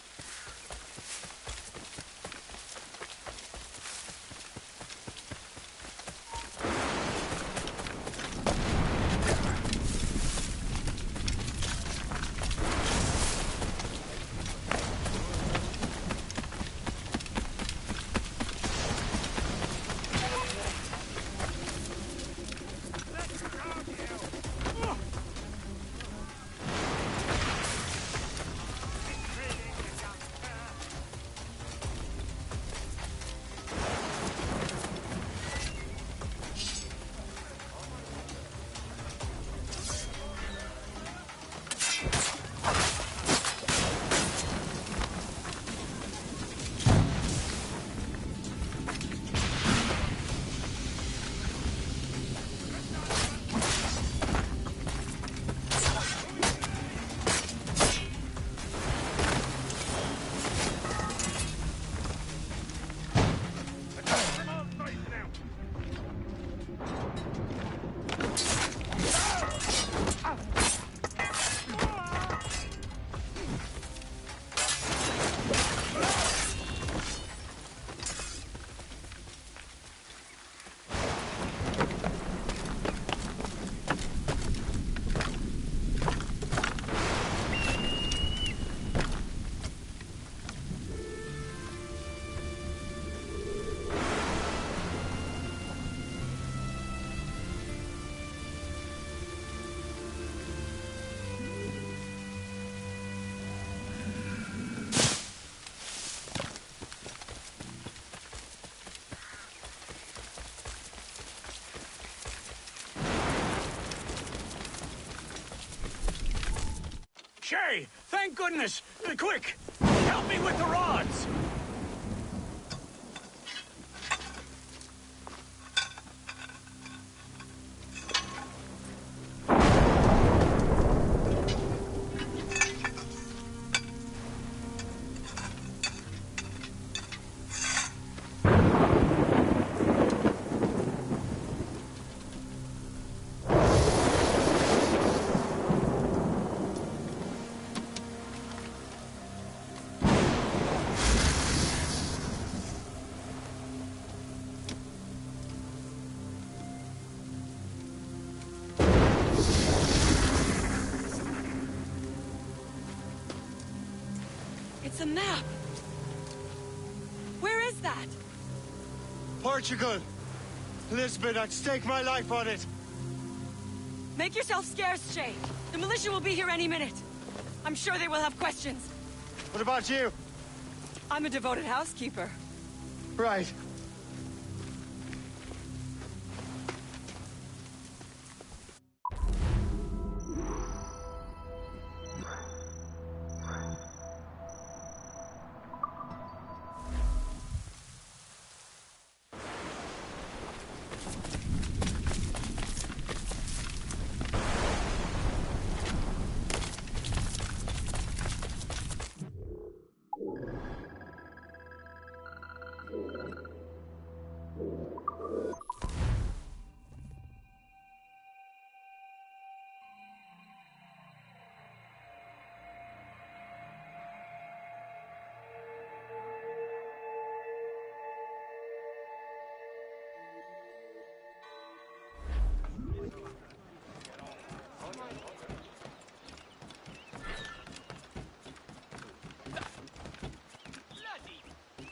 Shay, thank goodness! Quick! Help me with the rods! It's a map! Where is that? Portugal! Lisbon, I'd stake my life on it! Make yourself scarce, Shay. The militia will be here any minute. I'm sure they will have questions. What about you? I'm a devoted housekeeper. Right.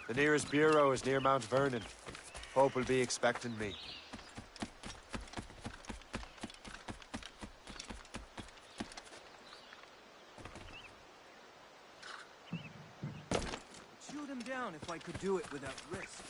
The nearest bureau is near Mount Vernon. Pope will be expecting me. Shoot him down if I could do it without risk.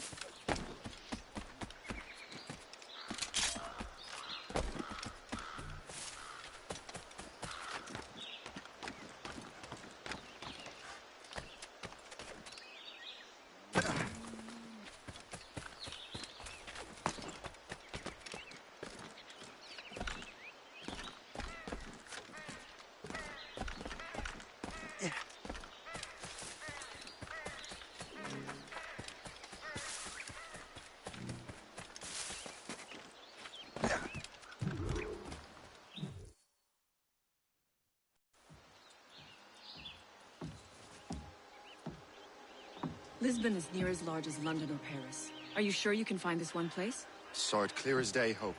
Lisbon is near as large as London or Paris. Are you sure you can find this one place? Saw it clear as day, Hope.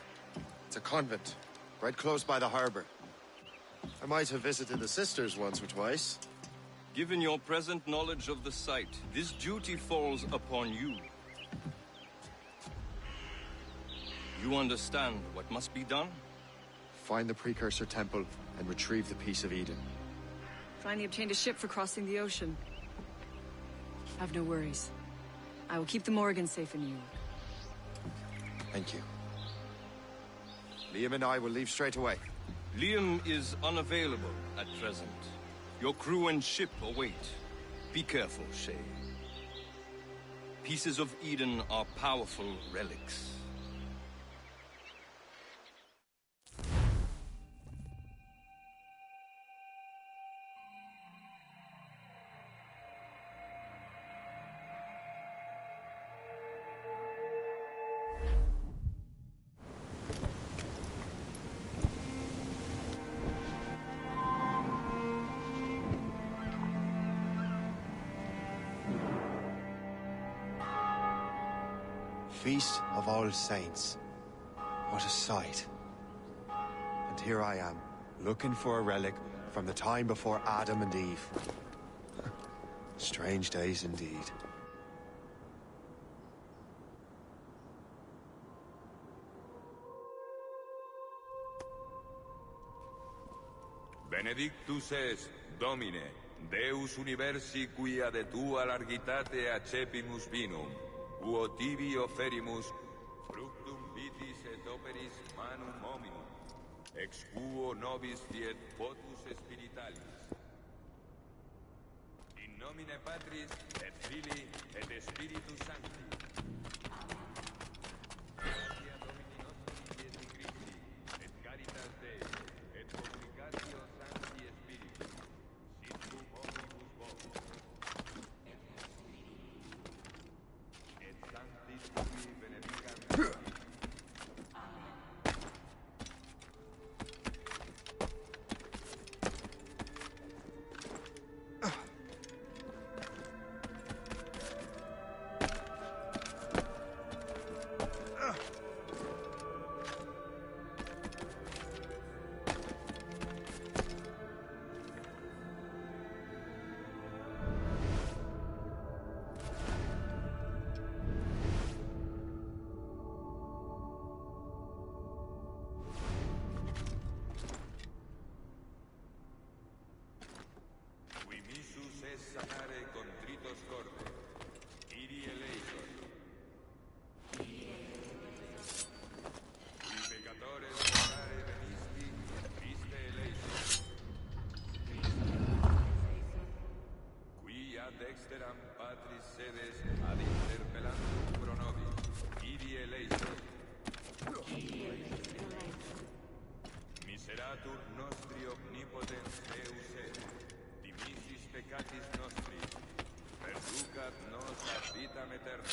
It's a convent, right close by the harbor. I might have visited the sisters once or twice. Given your present knowledge of the site, this duty falls upon you. You understand what must be done? Find the Precursor Temple and retrieve the Piece of Eden. Finally obtained a ship for crossing the ocean. Have no worries. I will keep the Morrigan safe in New York. Thank you. Liam and I will leave straight away. Liam is unavailable at present. Your crew and ship await. Be careful, Shay. Pieces of Eden are powerful relics. Feast of All Saints. What a sight. And here I am, looking for a relic from the time before Adam and Eve. Strange days indeed. Benedictus est, Domine, Deus universi quia de tua largitate accepimus vinum, uo tibi offerimus fructum vitis et operis manum hominum, ex quo nobis fiet potus spiritualis, nomine Patris, et Filii, et Spiritus Sancti. Gratia Domini nostri Iesu Christi, et caritas Dei, et communicatio Sancti Spiritus, sit cum omnibus vos. Et sanctis tui benedicam. Sanare contritos corde, iri eleison. Qui peccatores votare venisti, Christe eleison. Qui ad exteram Patris sedes ad interpellantum pro nobis, iri eleison. Miseratur nostri omnipotens Deus et, dimisis peccatis nostri, perducat nos ad vitam aeterna.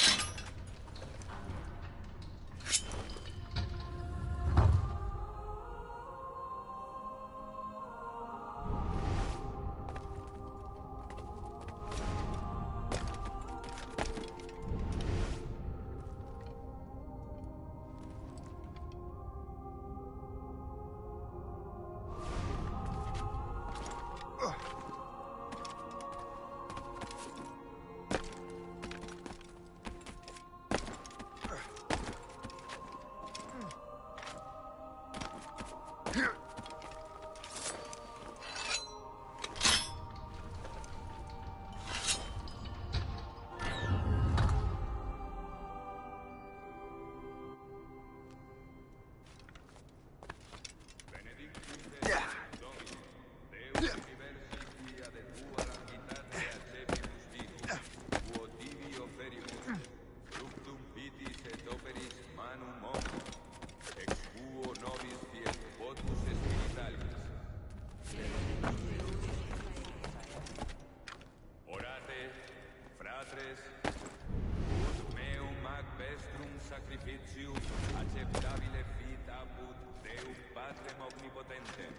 Sacrificium acceptabile fit apud Deum Patrem omnipotentem.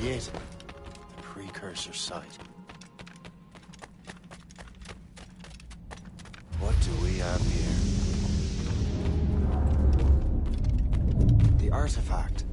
It. The precursor site. What do we have here? The artifact.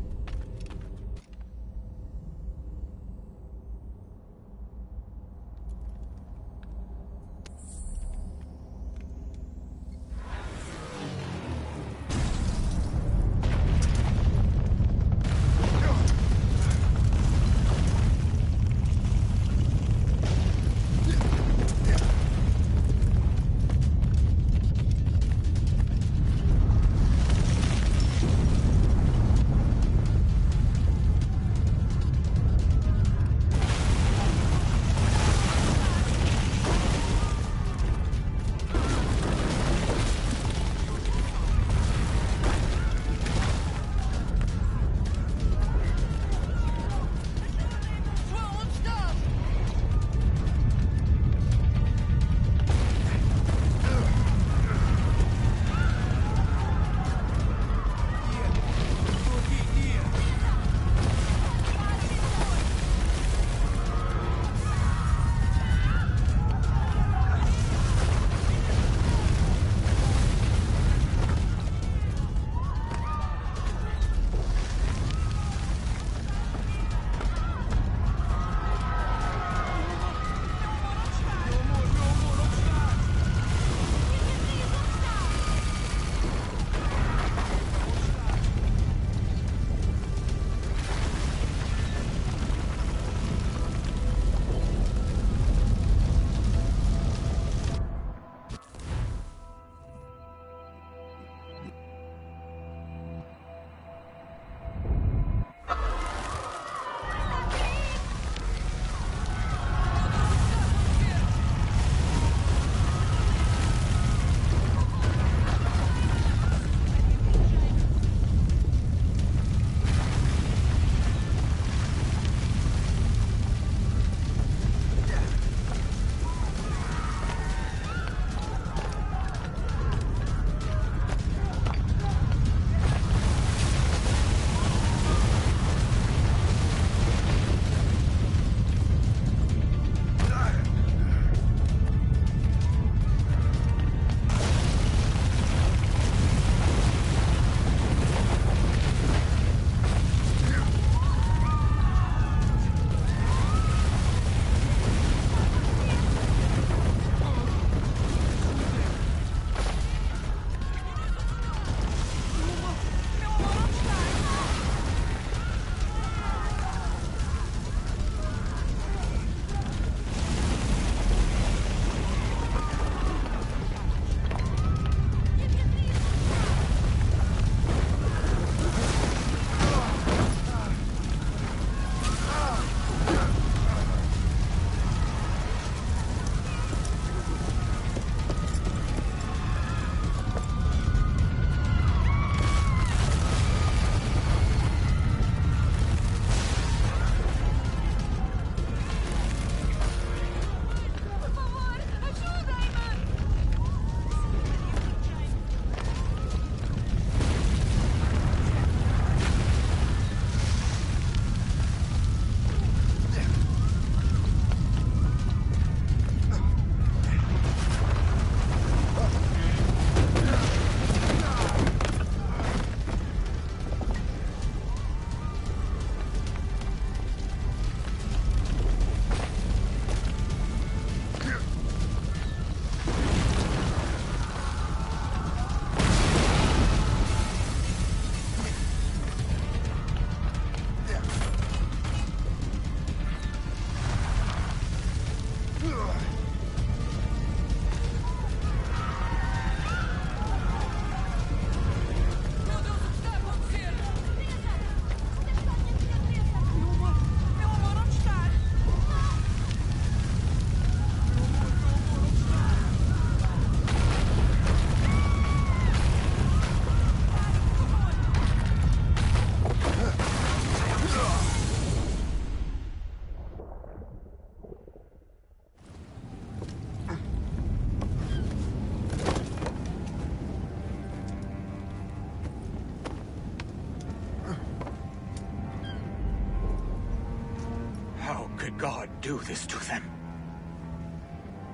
did God do this to them?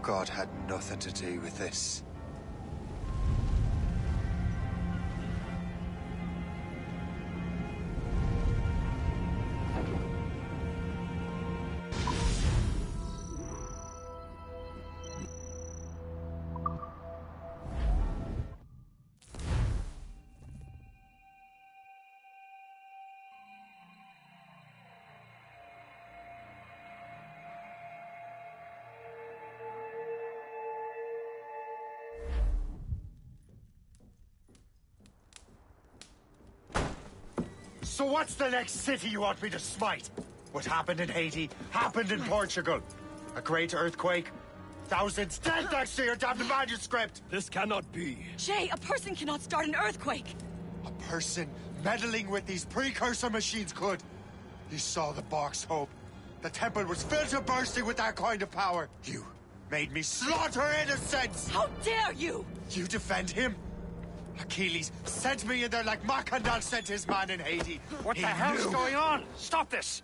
God had nothing to do with this. So what's the next city you want me to smite? What happened in Haiti happened in Portugal. A great earthquake. Thousands dead thanks to your damned manuscript! This cannot be. Shay, a person cannot start an earthquake! A person meddling with these precursor machines could. You saw the box, Hope. The temple was filled to bursting with that kind of power. You made me slaughter innocents! How dare you! You defend him? Achilles sent me in there like Macandal sent his man in Haiti. What the hell's going on? Stop this!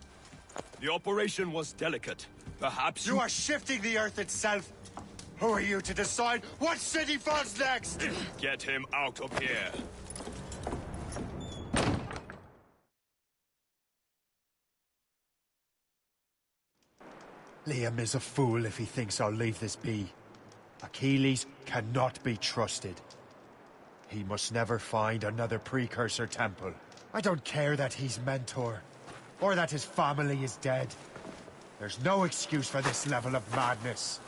The operation was delicate. Perhaps you are shifting the earth itself. Who are you to decide what city falls next? Get him out of here. Liam is a fool if he thinks I'll leave this be. Achilles cannot be trusted. He must never find another precursor temple. I don't care that he's mentor, or that his family is dead. There's no excuse for this level of madness.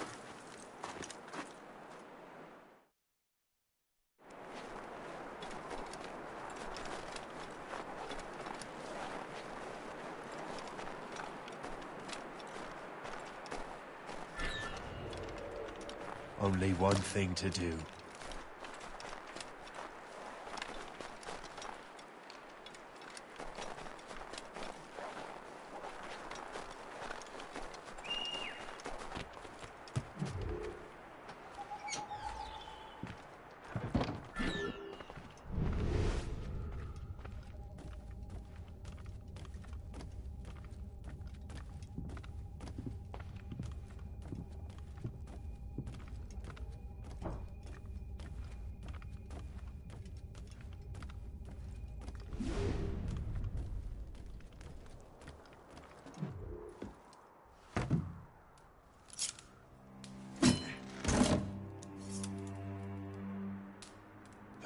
Only one thing to do.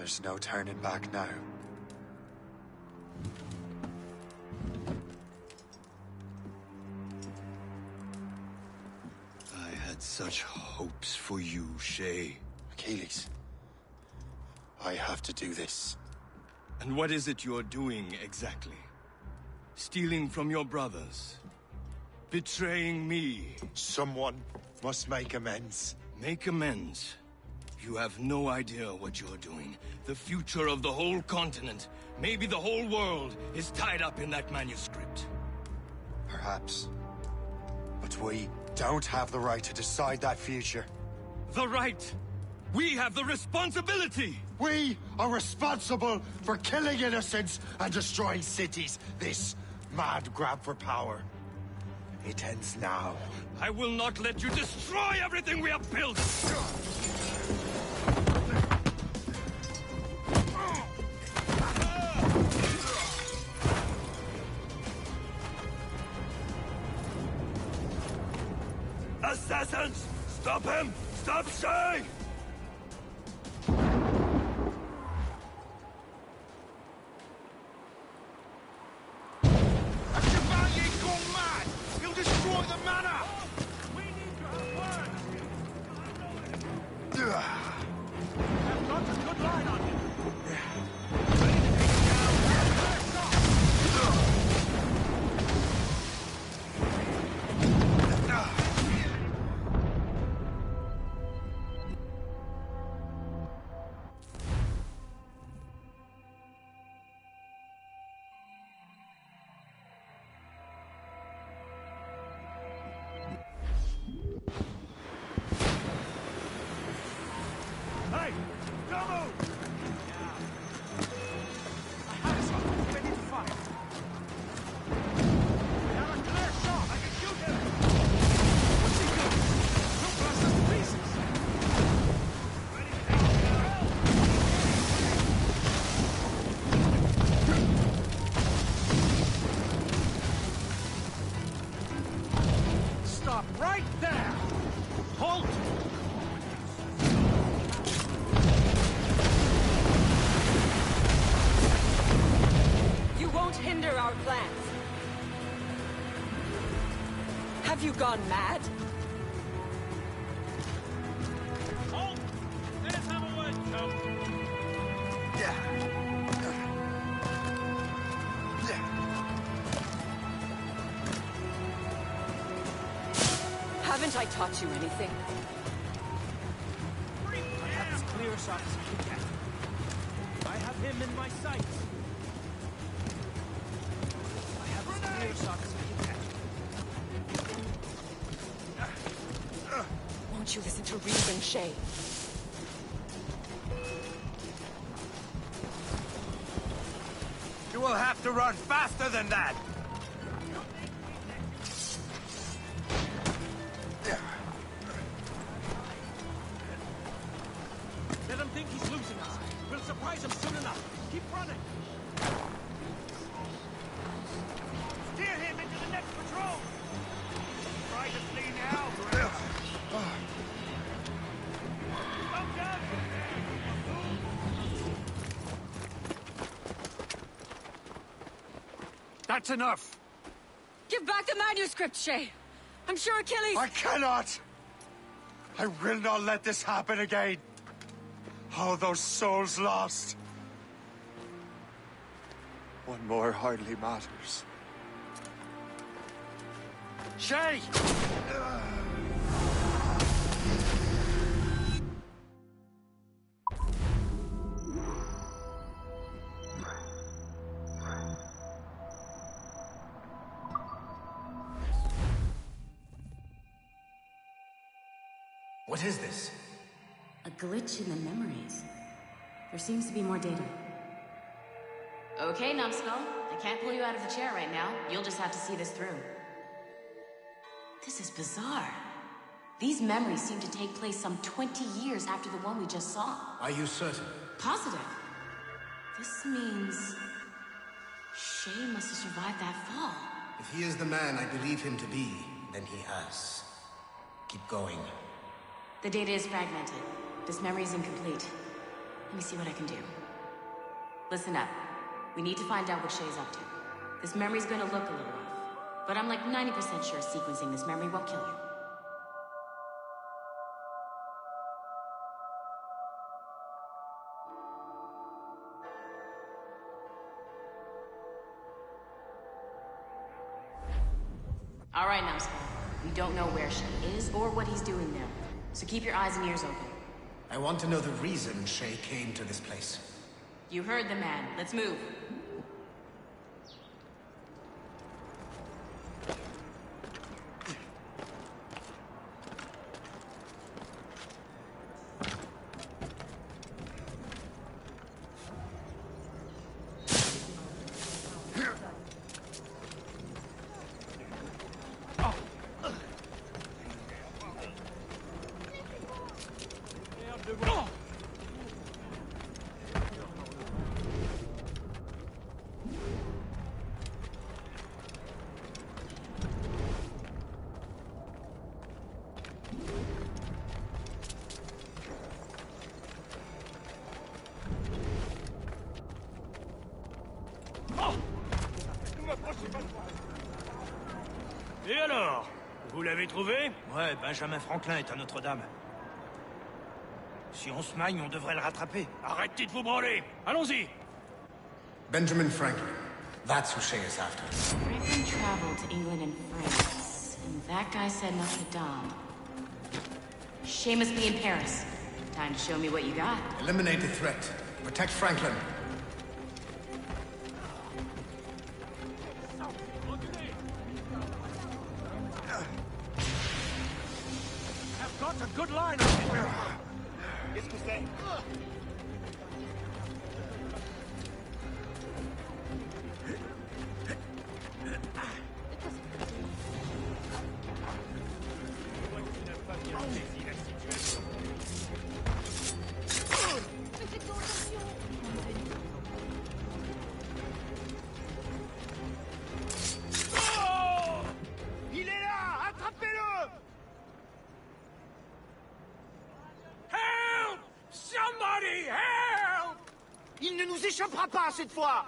There's no turning back now. I had such hopes for you, Shay. Achilles, I have to do this. And what is it you're doing exactly? Stealing from your brothers? Betraying me? Someone must make amends. Make amends? You have no idea what you're doing. The future of the whole continent, maybe the whole world, is tied up in that manuscript. Perhaps. But we don't have the right to decide that future. The right? We have the responsibility! We are responsible for killing innocents and destroying cities. This mad grab for power. It ends now. I will not let you destroy everything we have built! Assassins! Stop him! Stop Shay! Stop right there! Halt! You won't hinder our plans. Have you gone mad? Halt! Let us have a word, chum. Haven't I taught you anything? I have as clear a shot as you can get. I have him in my sights. I have as clear a shot as you can get. Won't you listen to reason, Shay? You will have to run faster than that! Let him think he's losing us. We'll surprise him soon enough. Keep running. Steer him into the next patrol! Try to flee now, Brett. Come down from there! That's enough! Give back the manuscript, Shay! I'm sure Achilles... I cannot! I will not let this happen again! All those souls lost! One more hardly matters. Shay! What is this? A glitch in the memories. There seems to be more data. Okay, Numbskull. I can't pull you out of the chair right now. You'll just have to see this through. This is bizarre. These memories seem to take place some 20 years after the one we just saw. Are you certain? Positive. This means... Shay must have survived that fall. If he is the man I believe him to be, then he has. Keep going. The data is fragmented. This memory is incomplete. Let me see what I can do. Listen up. We need to find out what Shay's up to. This memory's gonna look a little rough, but I'm like 90% sure sequencing this memory won't kill you. All right, Numbskull. We don't know where Shay is or what he's doing there. So keep your eyes and ears open. I want to know the reason Shay came to this place. You heard the man. Let's move. Et alors? Vous l'avez trouvé? Ouais, Benjamin Franklin est à Notre-Dame. Si on se magne, on devrait le rattraper. Arrêtez de vous branler! Allons-y! Benjamin Franklin. That's who Shay is after. Franklin traveled to England and France, and that guy said Notre Dame. Shay must be in Paris. Time to show me what you got. Eliminate the threat. Protect Franklin. I've got a good line on it. Qu'est-ce que c'est? Il est là! Attrapez-le! Il ne nous échappera pas cette fois!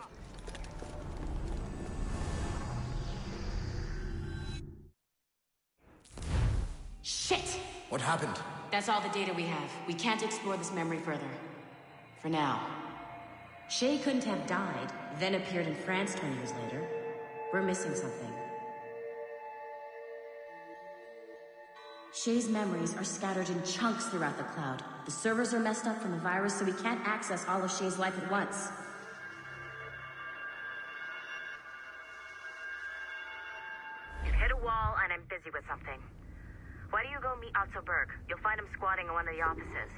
Shit! What happened? That's all the data we have. We can't explore this memory further. For now. Shay couldn't have died, then appeared in France 20 years later. We're missing something. Shay's memories are scattered in chunks throughout the cloud. The servers are messed up from the virus, so we can't access all of Shay's life at once. You've hit a wall, and I'm busy with something. Why don't you go meet Otto Berg? You'll find him squatting in one of the offices.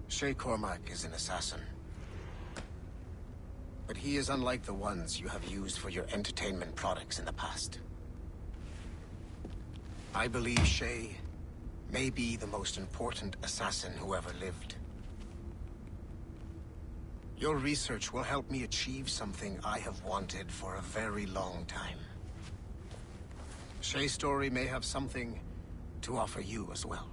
Shay Cormac is an assassin. But he is unlike the ones you have used for your entertainment products in the past. I believe Shay may be the most important assassin who ever lived. Your research will help me achieve something I have wanted for a very long time. Shay's story may have something to offer you as well.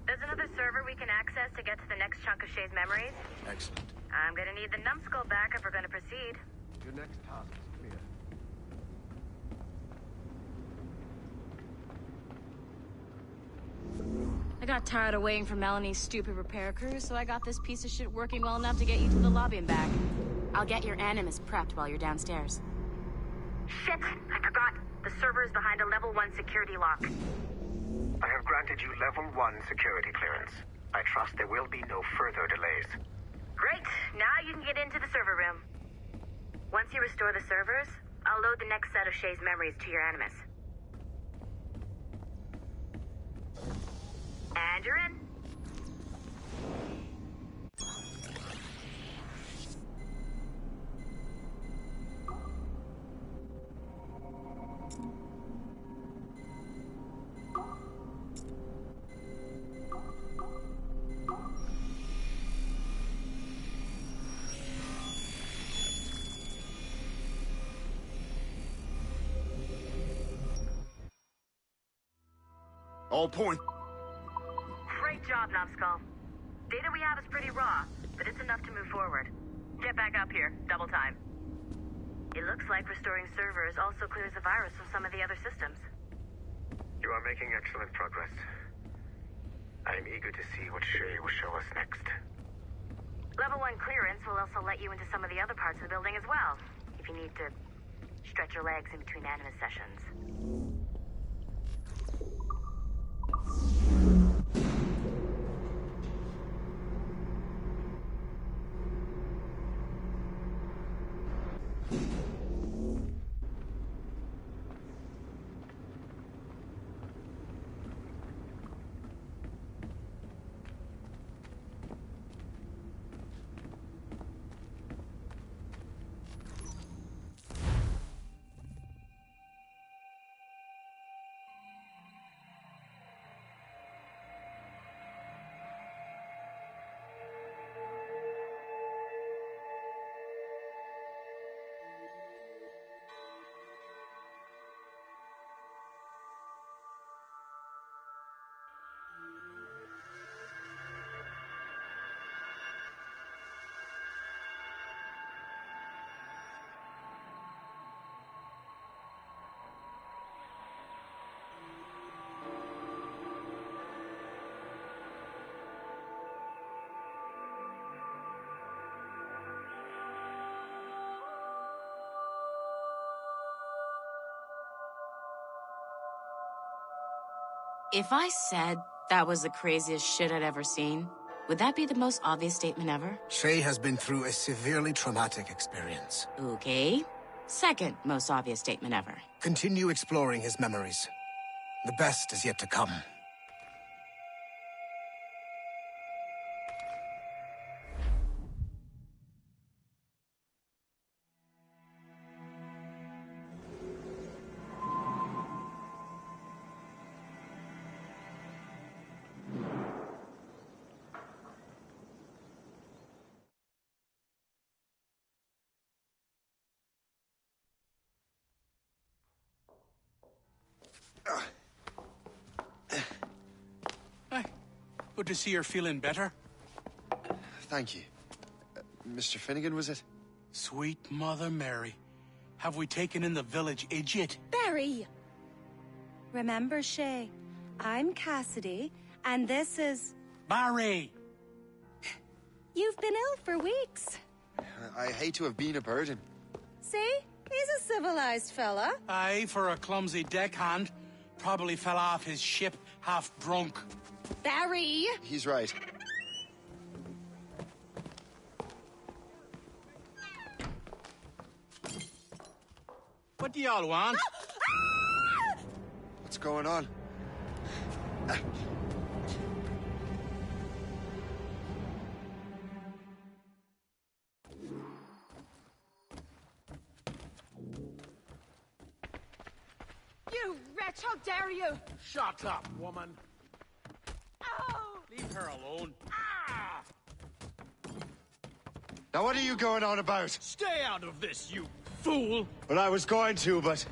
There's another server we can access to get to the next chunk of Shay's memories. Excellent. I'm gonna need the numbskull back if we're gonna proceed. Your next task is clear. I got tired of waiting for Melanie's stupid repair crew, so I got this piece of shit working well enough to get you to the lobby and back. I'll get your Animus prepped while you're downstairs. Shit! I forgot. The server is behind a level 1 security lock. I have granted you level 1 security clearance. I trust there will be no further delays. Great! Now you can get into the server room. Once you restore the servers, I'll load the next set of Shay's memories to your Animus. And you're in. All point. Great job, Numbskull. Data we have is pretty raw, but it's enough to move forward. Get back up here. Double time. It looks like restoring servers also clears the virus from some of the other systems. You are making excellent progress. I am eager to see what Shay will show us next. Level 1 clearance will also let you into some of the other parts of the building as well, if you need to stretch your legs in between Animus sessions. If I said that was the craziest shit I'd ever seen, would that be the most obvious statement ever? Shay has been through a severely traumatic experience. Okay. Second most obvious statement ever. Continue exploring his memories. The best is yet to come. Hey, good to see you're feeling better. Thank you. Mr. Finnegan, was it? Sweet Mother Mary. Have we taken in the village idiot? Barry! Remember, Shay, I'm Cassidy, and this is... Barry! You've been ill for weeks. I hate to have been a burden. See? He's a civilized fella. Aye, for a clumsy deckhand. Probably fell off his ship half drunk. Barry! He's right. What do y'all want? What's going on? You wretch, how dare you! Shut up, woman. Oh! Leave her alone. Ah! Now what are you going on about? Stay out of this, you fool! Well, I was going to, but...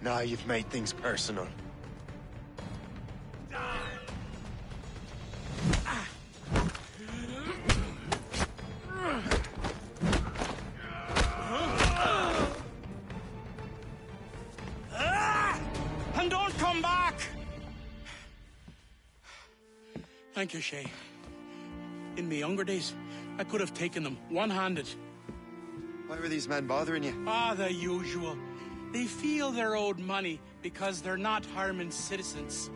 Now you've made things personal. And don't come back! Thank you, Shay. In my younger days, I could have taken them one-handed. Why were these men bothering you? Ah, the usual. They feel they're owed money because they're not harming citizens.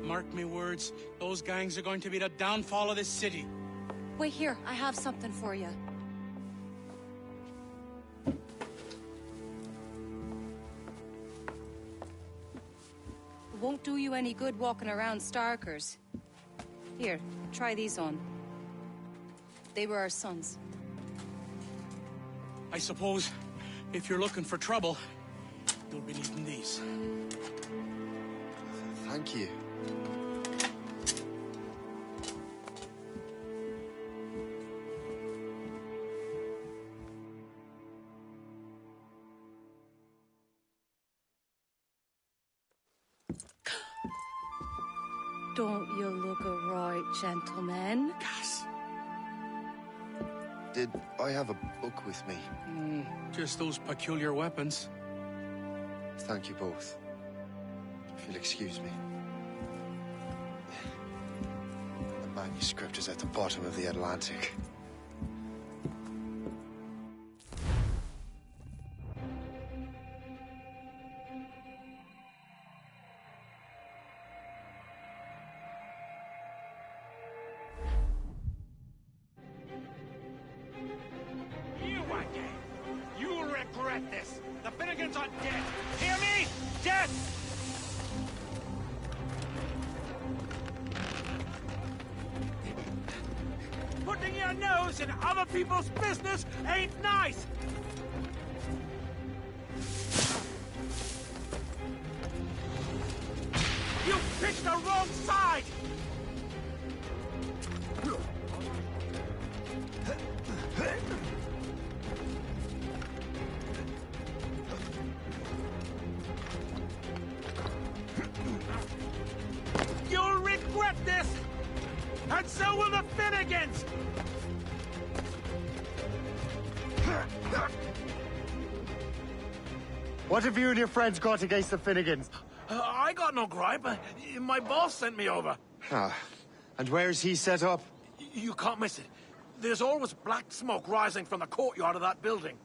Mark me words, those gangs are going to be the downfall of this city. Wait here, I have something for you. It won't do you any good walking around Starkers. Here, try these on. They were our sons. I suppose, if you're looking for trouble, you'll be needing these. Thank you. Don't you look a right gentleman? Cass! Did I have a book with me? Just those peculiar weapons. Thank you both. If you'll excuse me. The manuscript is at the bottom of the Atlantic. You again! You'll regret this! The Finnegans are dead! Hear me? Dead! Putting your nose in other people's business ain't nice! You picked the wrong side! You'll regret this! And so will the Finnegans! What have you and your friends got against the Finnegans? I got no gripe. My boss sent me over. Ah, and where's he set up? You can't miss it. There's always black smoke rising from the courtyard of that building.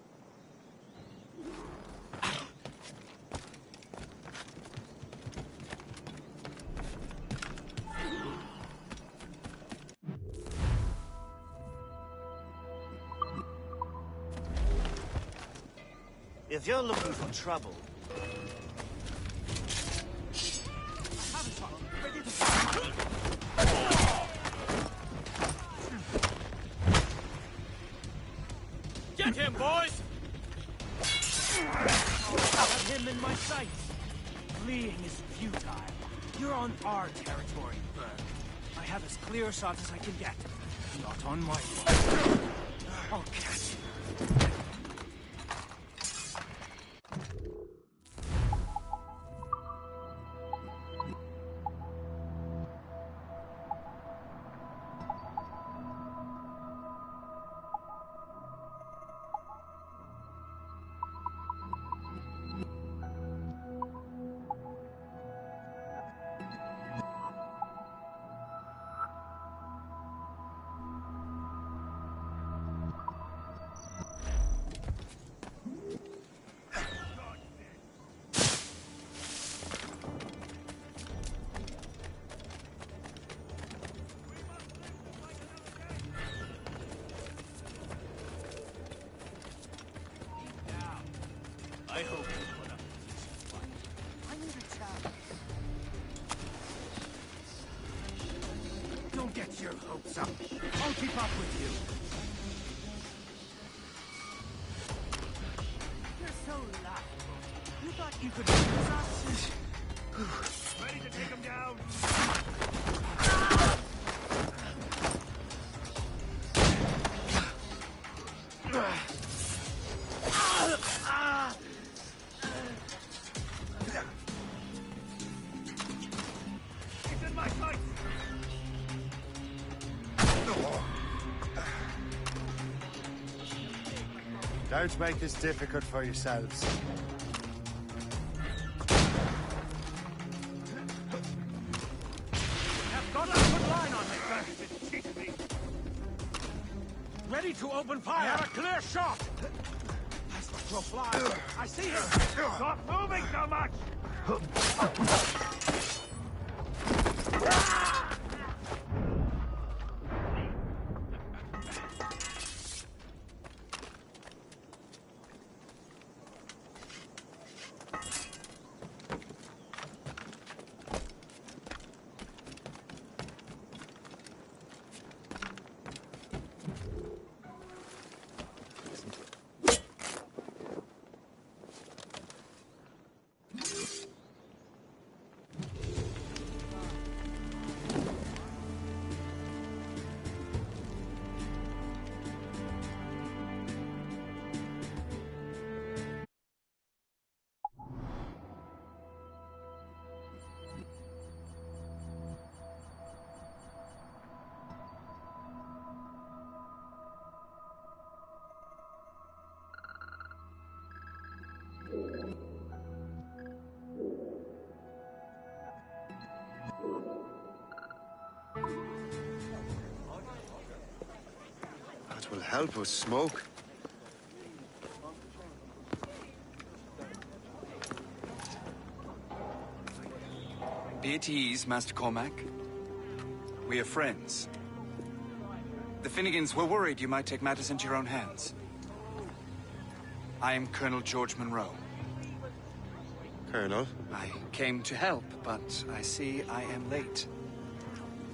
If you're looking for trouble... Get him, boys! I have him in my sights. Fleeing is futile. You're on our territory, Burke. I have as clear a shot as I can get. Not on my watch. I'll catch you. I hope you put up. I need a towel. Don't get your hopes up. I'll keep up with you. You're so laughable. You thought you could use us? Ready to take him down? He's in my sight. Don't make this difficult for yourselves. Ready to open fire! I have a clear shot! I struck your fly! I see him! Stop moving so much! That will help with smoke. Be at ease, Master Cormac. We are friends. The Finnegans were worried you might take matters into your own hands. I am Colonel George Monroe. Colonel? I came to help, but I see I am late.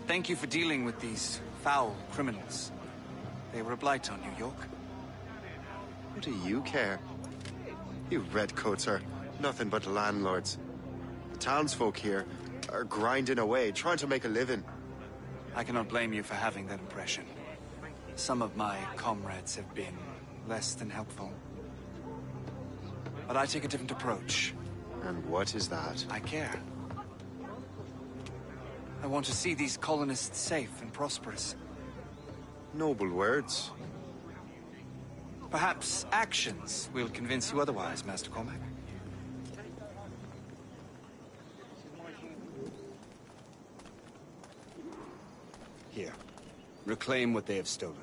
Thank you for dealing with these foul criminals. They were a blight on New York. What do you care? You redcoats are nothing but landlords. The townsfolk here are grinding away, trying to make a living. I cannot blame you for having that impression. Some of my comrades have been less than helpful. But I take a different approach. And what is that? I care. I want to see these colonists safe and prosperous. Noble words. Perhaps actions will convince you otherwise, Master Cormac. Here. Reclaim what they have stolen.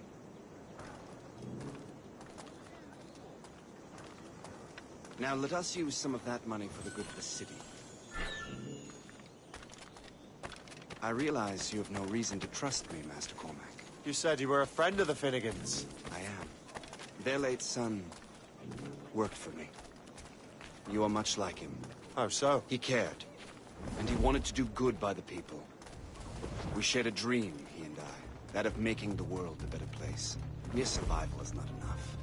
Now let us use some of that money for the good of the city. I realize you have no reason to trust me, Master Cormac. You said you were a friend of the Finnegans. I am. Their late son worked for me. You are much like him. How so? He cared. And he wanted to do good by the people. We shared a dream, he and I. That of making the world a better place. Mere survival is not enough.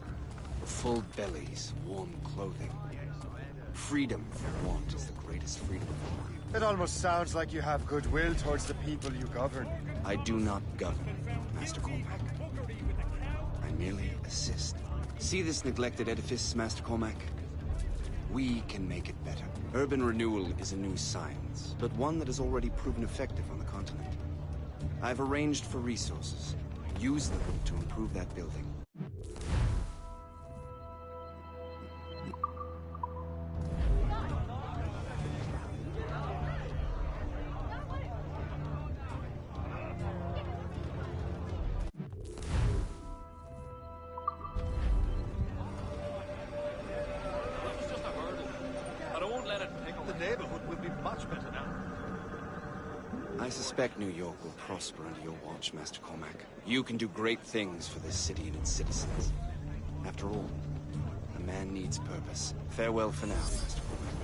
Full bellies, warm clothing. Freedom from want is the greatest freedom of all. It almost sounds like you have goodwill towards the people you govern. I do not govern, Master Cormac. I merely assist. See this neglected edifice, Master Cormac? We can make it better. Urban renewal is a new science, but one that has already proven effective on the continent. I've arranged for resources. Use them to improve that building. I suspect New York will prosper under your watch, Master Cormac. You can do great things for this city and its citizens. After all, a man needs purpose. Farewell for now, Master Cormac.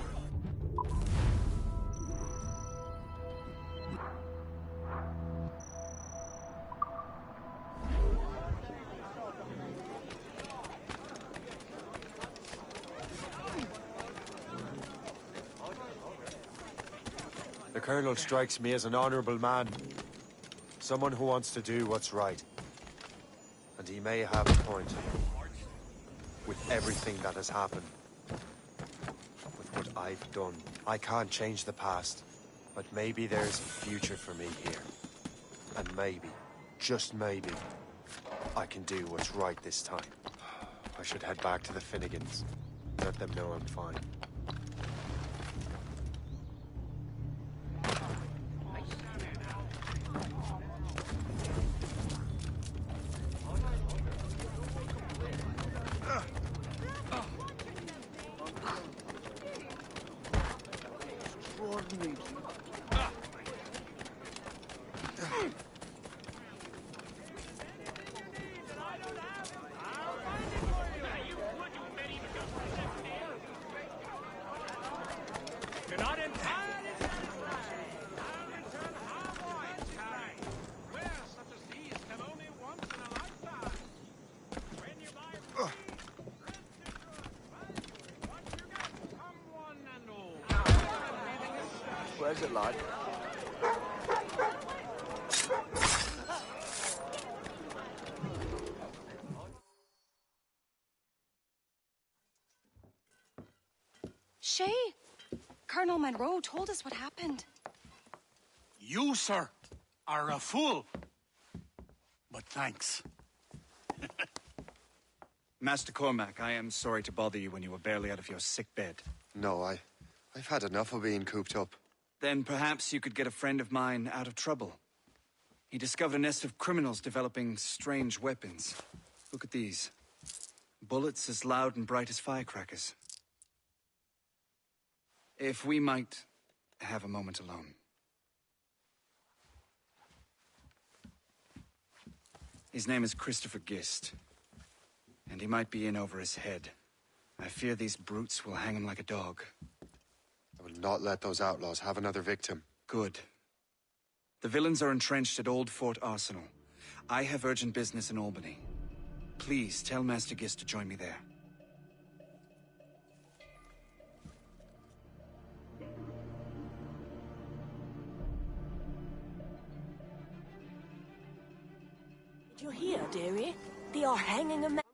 The Colonel strikes me as an honorable man. Someone who wants to do what's right. And he may have a point. With everything that has happened. With what I've done. I can't change the past. But maybe there's a future for me here. And maybe, just maybe, I can do what's right this time. I should head back to the Finnegans. Let them know I'm fine. Where's it, lad? Shay, Colonel Monroe told us what happened. You, sir, are a fool. But thanks. Master Cormac, I am sorry to bother you when you were barely out of your sick bed. No, I've had enough of being cooped up. Then perhaps you could get a friend of mine out of trouble. He discovered a nest of criminals developing strange weapons. Look at these. Bullets as loud and bright as firecrackers. If we might have a moment alone. His name is Christopher Gist. And he might be in over his head. I fear these brutes will hang him like a dog. I will not let those outlaws have another victim. Good. The villains are entrenched at Old Fort Arsenal. I have urgent business in Albany. Please tell Master Gist to join me there. Did you hear, dearie? They are hanging a man.